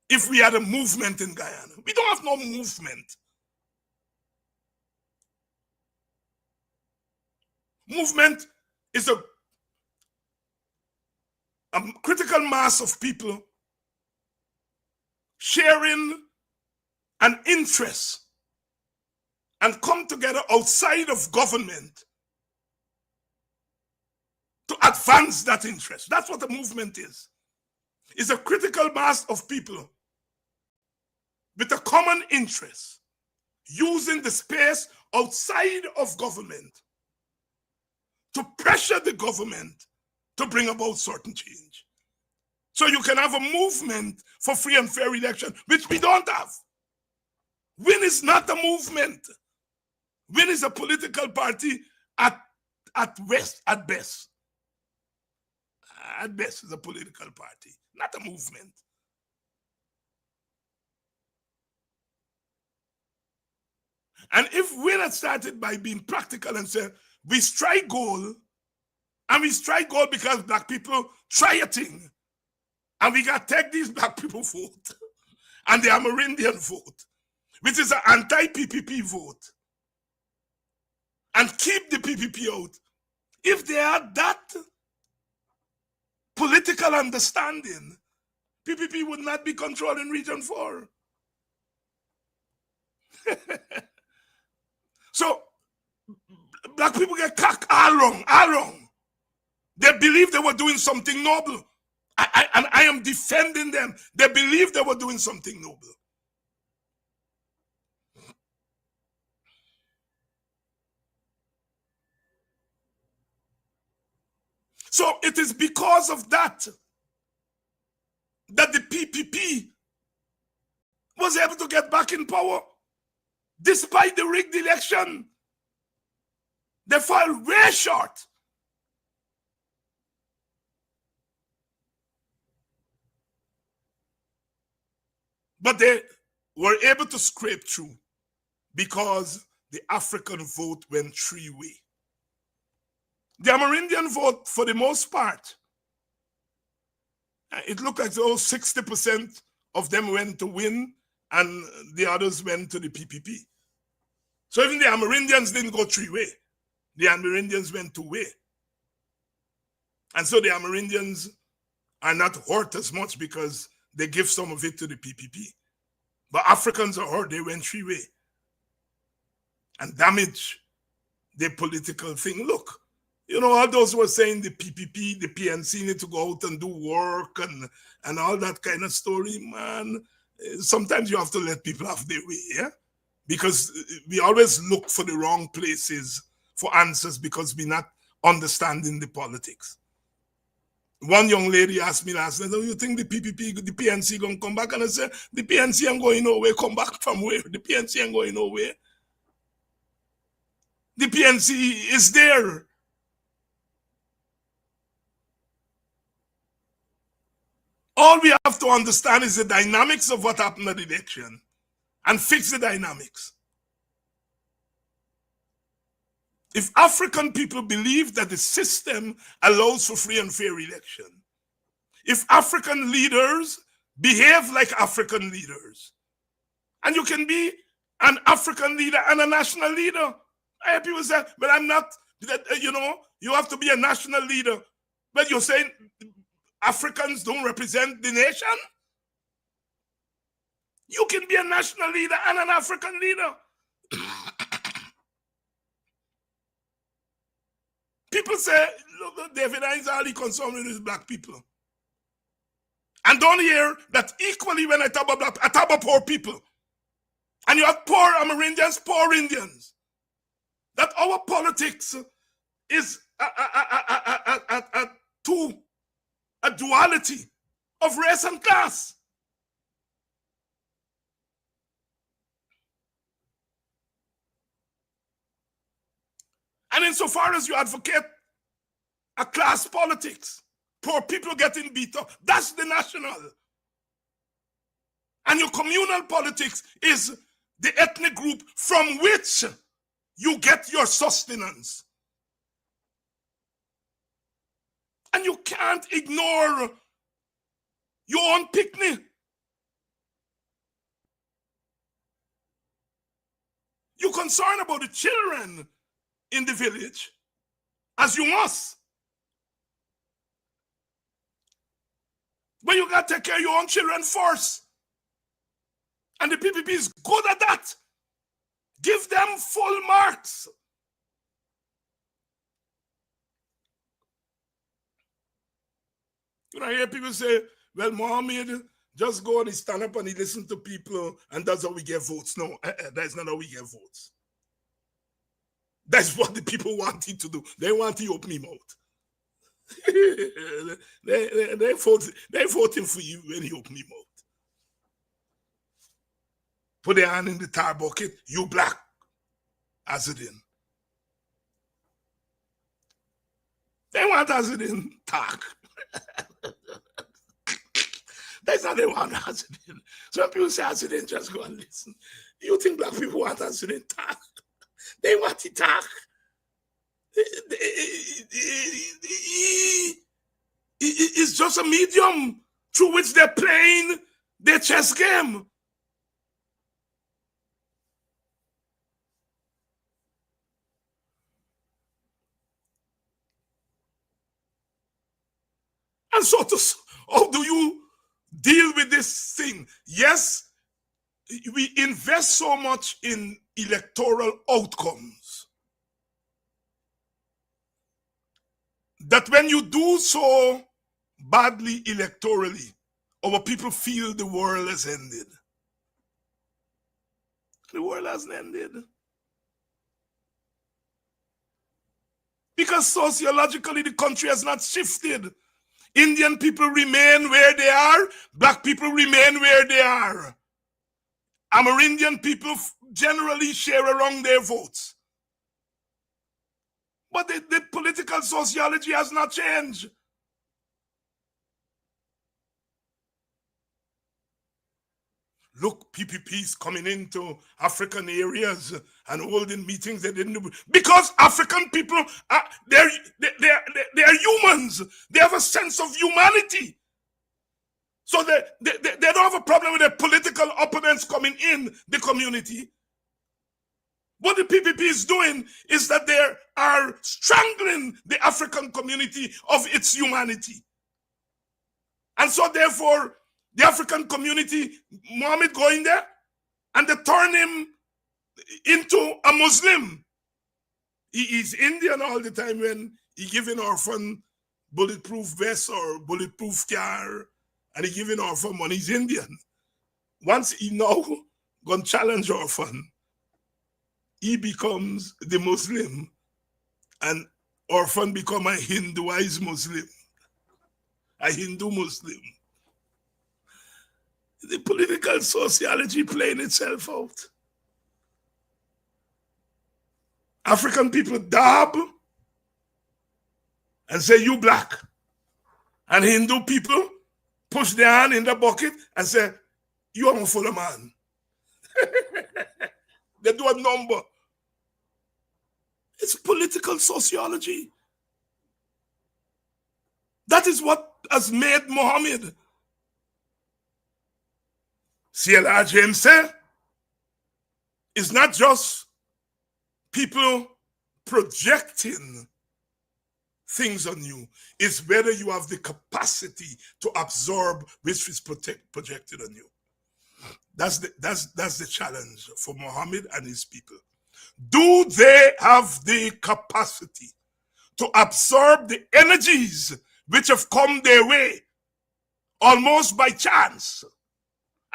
C: if we had a movement in Guyana. We don't have no movement. Movement is a critical mass of people sharing an interest and come together outside of government to advance that interest. That's what a movement is. It's a critical mass of people with a common interest using the space outside of government to pressure the government to bring about certain change. So you can have a movement for free and fair election, which we don't have. WIN is not a movement. WIN is a political party at best. At best, it's a political party, not a movement. And if WIN had started by being practical and said, we strike gold, and we strike gold because black people try a thing, and we got to take these black people vote, and the Amerindian vote, which is an anti-PPP vote, and keep the PPP out. If they had that political understanding, PPP would not be controlling Region 4. So, black people get cocked all wrong. They believe they were doing something noble. And I am defending them. They believe they were doing something noble. So it is because of that the PPP was able to get back in power despite the rigged election. They fell way short. But they were able to scrape through because the African vote went three-way. The Amerindian vote, for the most part, it looked like 60% of them went to WIN and the others went to the PPP. So even the Amerindians didn't go three-way. The Amerindians went two-way. And so the Amerindians are not hurt as much because they give some of it to the PPP. But Africans are hurt, they went three-way and damage the political thing. Look, you know, all those who were saying the PPP, the PNC need to go out and do work and all that kind of story, man. Sometimes you have to let people have their way, yeah? Because we always look for the wrong places for answers because we're not understanding the politics. One young lady asked me last night, do you think the PPP, the PNC going to come back? And I said, the PNC ain't going nowhere. Come back from where? The PNC ain't going nowhere. The PNC is there. All we have to understand is the dynamics of what happened at the election and fix the dynamics. If African people believe that the system allows for free and fair election, if African leaders behave like African leaders, and you can be an African leader and a national leader. I hear people say, but I'm not, you know, you have to be a national leader. But you're saying Africans don't represent the nation? You can be a national leader and an African leader. People say, look, David is only concerned with black people. And don't hear that equally when I talk about black, I talk about poor people. And you have poor Amerindians, poor Indians. That our politics is a duality of race and class. And insofar as you advocate a class politics, poor people getting beat up, that's the national. And your communal politics is the ethnic group from which you get your sustenance. And you can't ignore your own picnic. You're concerned about the children in the village, as you must. But you got to take care of your own children first. And the PPP is good at that. Give them full marks. You know, I hear people say, well, Mohammed, just go and he stand up and he listen to people and that's how we get votes. No, that's not how we get votes. That's what the people want him to do. They want to open him out. They're voting for you when you open him out. Put their hand in the tar bucket, you black, Azadin. They want Azadin talk. That's not they want Azadin. Some people say Azadin, just go and listen. You think black people want Azadin talk? They want to talk. It's just a medium through which they're playing their chess game. And so, how do you deal with this thing? Yes, we invest so much in electoral outcomes that when you do so badly electorally, our people feel the world has ended. The world hasn't ended. Because sociologically the country has not shifted. Indian people remain where they are. Black people remain where they are. Amerindian people generally share around their votes. But the political sociology has not changed. Look, PPPs coming into African areas and holding meetings they didn't do. Because African people, they're humans. They have a sense of humanity. So they don't have a problem with their political opponents coming in the community. What the PPP is doing is that they are strangling the African community of its humanity. And so therefore, the African community, Muhammad going there, and they turn him into a Muslim. He is Indian all the time when he giving orphan bulletproof vest or bulletproof car, and he giving orphan money. He's Indian. Once he now gonna challenge orphan, he becomes the Muslim, and orphan become a Hinduized Muslim, a Hindu Muslim. The political sociology playing itself out. African people dab and say, you black. And Hindu people push their hand in the bucket and say, you are a full man. They do a number. It's political sociology. That is what has made Muhammad. CLR James said, it's not just people projecting things on you, it's whether you have the capacity to absorb which is projected on you. That's the challenge for Muhammad and his people. Do they have the capacity to absorb the energies which have come their way almost by chance?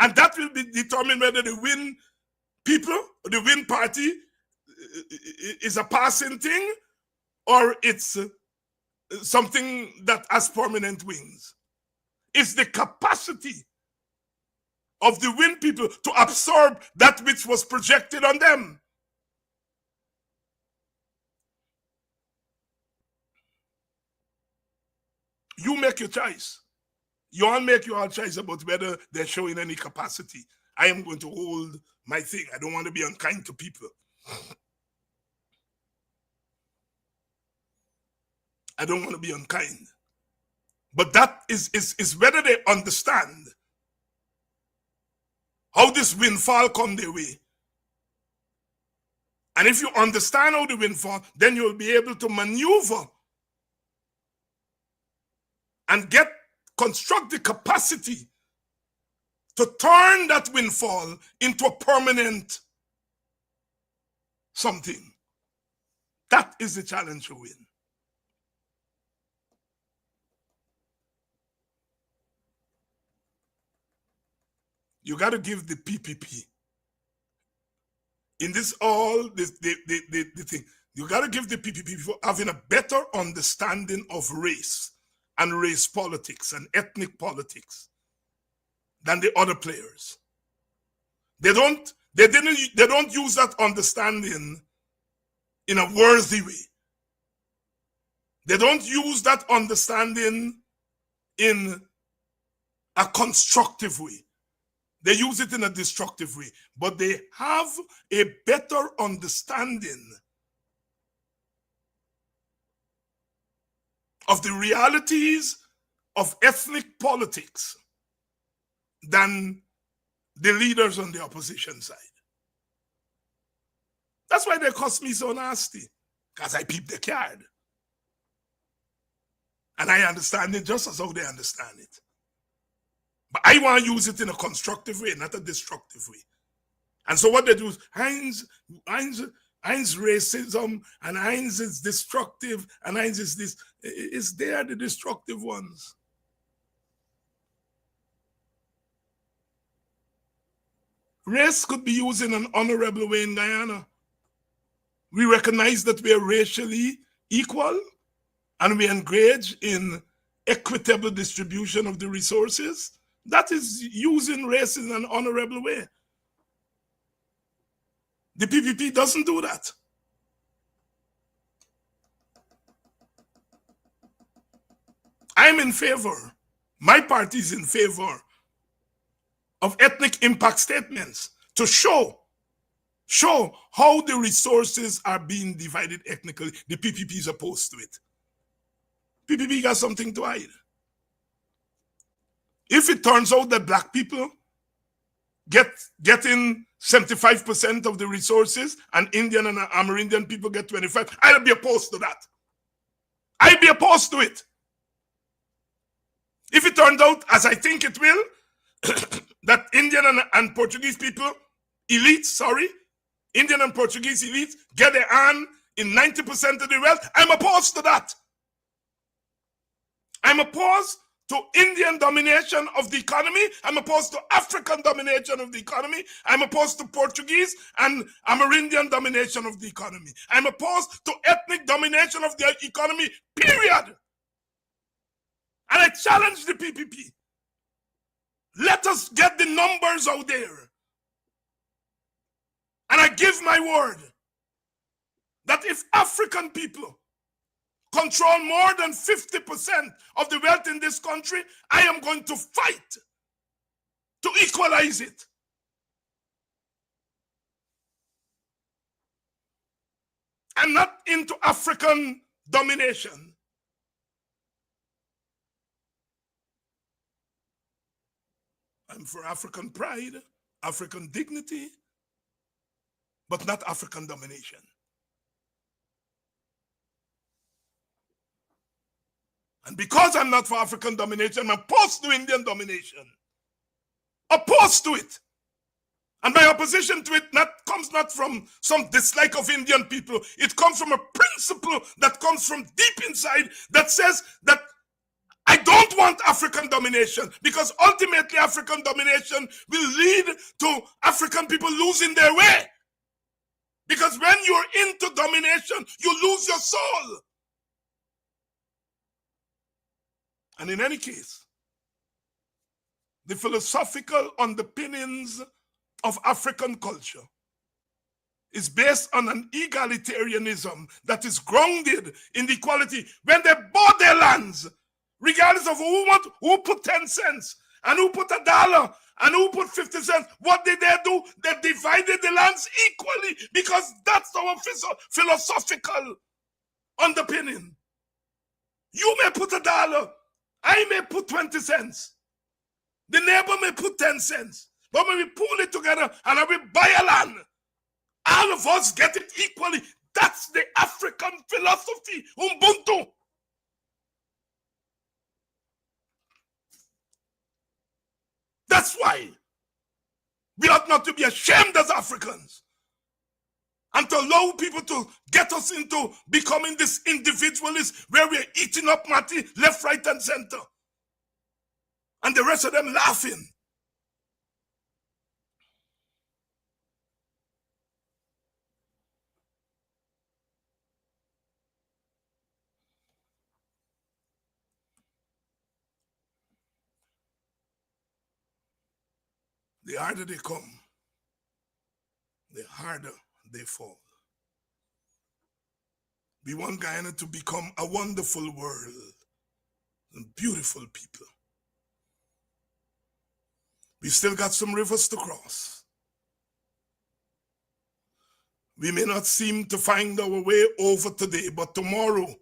C: And that will be determined whether they win people, the wind party is a passing thing, or it's something that has permanent wings. It's the capacity of the wind people to absorb that which was projected on them. You make your choice. You all make your choice about whether they're showing any capacity. I am going to hold my thing. I don't want to be unkind to people. I don't want to be unkind. But that is whether they understand how this windfall come their way. And if you understand how the windfall, then you'll be able to maneuver and construct the capacity to turn that windfall into a permanent something. That is the challenge to win. You got to give the PPP. In this the thing, you got to give the PPP for having a better understanding of race and race politics and ethnic politics than the other players. They don't use that understanding in a worthy way. They don't use that understanding in a constructive way. They use it in a destructive way, but they have a better understanding of the realities of ethnic politics than the leaders on the opposition side. That's why they cost me so nasty, because I peep the card. And I understand it just as how they understand it. But I want to use it in a constructive way, not a destructive way. And so what they do is Heinz racism, and Heinz is destructive, and Heinz is this. They are the destructive ones. Race could be used in an honorable way in Guyana. We recognize that we are racially equal, and we engage in equitable distribution of the resources. That is using race in an honorable way. The PPP doesn't do that. I'm in favor, my party is in favor of ethnic impact statements to show how the resources are being divided ethnically. The PPP is opposed to it. PPP got something to hide. If it turns out that black people getting 75% of the resources and Indian and Amerindian people get 25%, I'll be opposed to that. I'll be opposed to it. If it turns out, as I think it will, that Indian and Portuguese people, Indian and Portuguese elites get their hand in 90% of the wealth, I'm opposed to that. I'm opposed to Indian domination of the economy. I'm opposed to African domination of the economy. I'm opposed to Portuguese and Amerindian domination of the economy. I'm opposed to ethnic domination of the economy, period. And I challenge the PPP. Let us get the numbers out there. And I give my word that if African people control more than 50% of the wealth in this country, I am going to fight to equalize it. I'm not into African domination. I'm for African pride, African dignity, but not African domination. And because I'm not for African domination, I'm opposed to Indian domination. Opposed to it. And my opposition to it comes not from some dislike of Indian people. It comes from a principle that comes from deep inside that says that I don't want African domination, because ultimately African domination will lead to African people losing their way. Because when you're into domination, you lose your soul. And in any case, the philosophical underpinnings of African culture is based on an egalitarianism that is grounded in the equality. When they bought their lands, regardless of who put 10 cents and who put $1 and who put 50 cents, what did they do? They divided the lands equally, because that's our philosophical underpinning. You may put $1, I may put 20 cents, the neighbor may put 10 cents, but when we pool it together and we buy a land, all of us get it equally. That's the African philosophy, Ubuntu. That's why we ought not to be ashamed as Africans and to allow people to get us into becoming this individualist where we're eating up Matty left, right, and center, and the rest of them laughing. The harder they come, the harder they fall. We want Guyana to become a wonderful world and beautiful people. We've still got some rivers to cross. We may not seem to find our way over today, but tomorrow,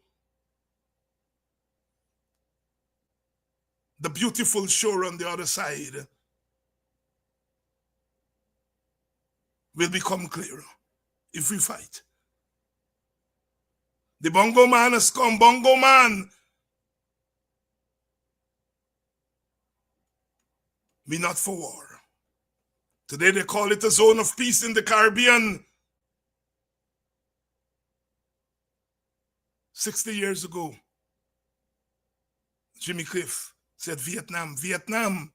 C: the beautiful shore on the other side will become clearer if we fight. The Bongo man has come. Bongo man, we not for war. Today they call it a zone of peace in the Caribbean. 60 years ago, Jimmy Cliff said, Vietnam, Vietnam.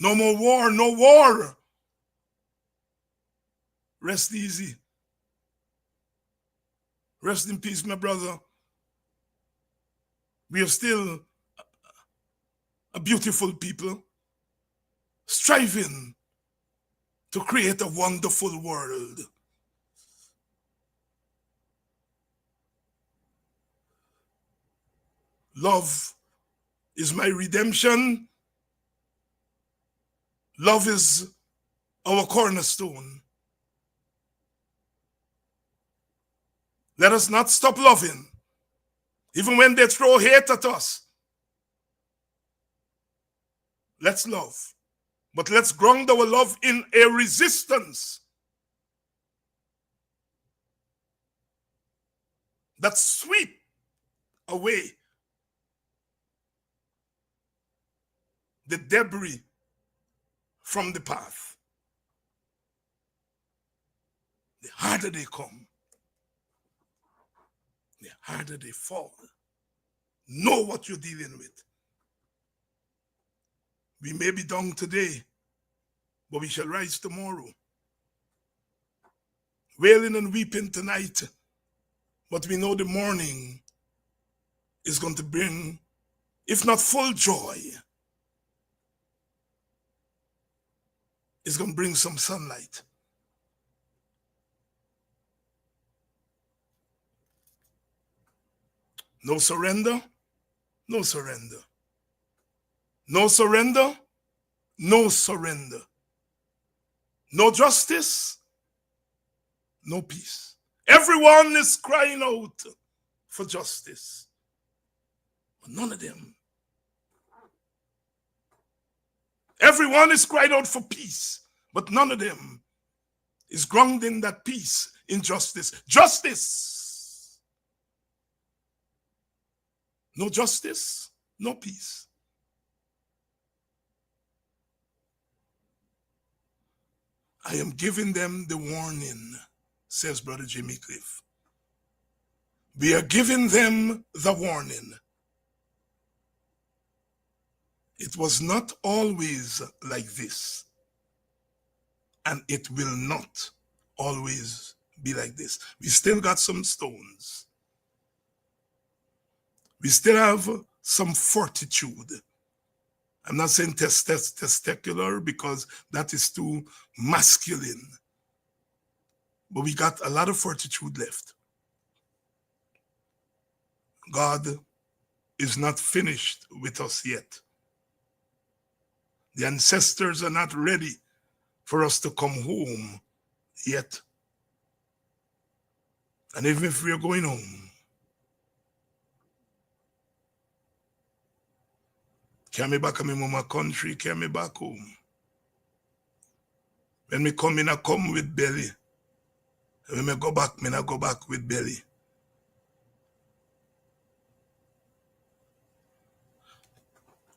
C: No more war, no war. Rest easy. Rest in peace, my brother. We are still a beautiful people, striving to create a wonderful world. Love is my redemption. Love is our cornerstone. Let us not stop loving, even when they throw hate at us. Let's love, but let's ground our love in a resistance that sweep away the debris from the path. The harder they come, the harder they fall. Know what you're dealing with. We may be down today, but we shall rise tomorrow. Wailing and weeping tonight, but we know the morning is going to bring, if not full joy, it's going to bring some sunlight. No surrender, no surrender. No surrender, no surrender. No justice, no peace. Everyone is crying out for justice, but none of them. Everyone is crying out for peace, but none of them is grounding that peace in justice. Justice. No justice, no peace. I am giving them the warning, says Brother Jimmy Cliff. We are giving them the warning. It was not always like this, and it will not always be like this. We still got some stones. We still have some fortitude. I'm not saying testicular because that is too masculine. But we got a lot of fortitude left. God is not finished with us yet. The ancestors are not ready for us to come home yet. And even if we are going home, carry me back to my mama country, carry me back home. When me come in, I come with belly. When me go back, me not go back with belly.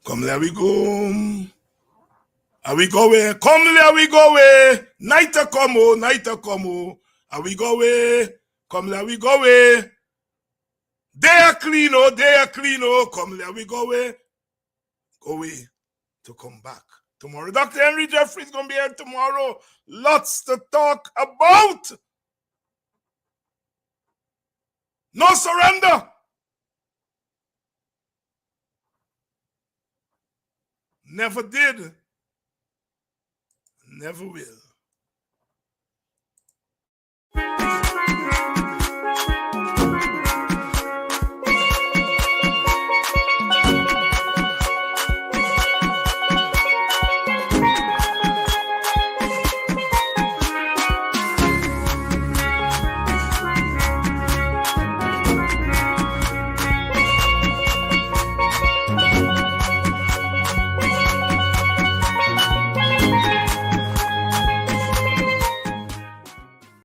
C: Come there we go. Are we go away? Come there we go away. Night a come oh, night a come oh. Are we go away? Come there we go away. They are clean oh, they are clean oh. Come there we go away. Go away to come back tomorrow. Dr. Henry Jeffrey is going to be here tomorrow. Lots to talk about. No surrender. Never did. Never will.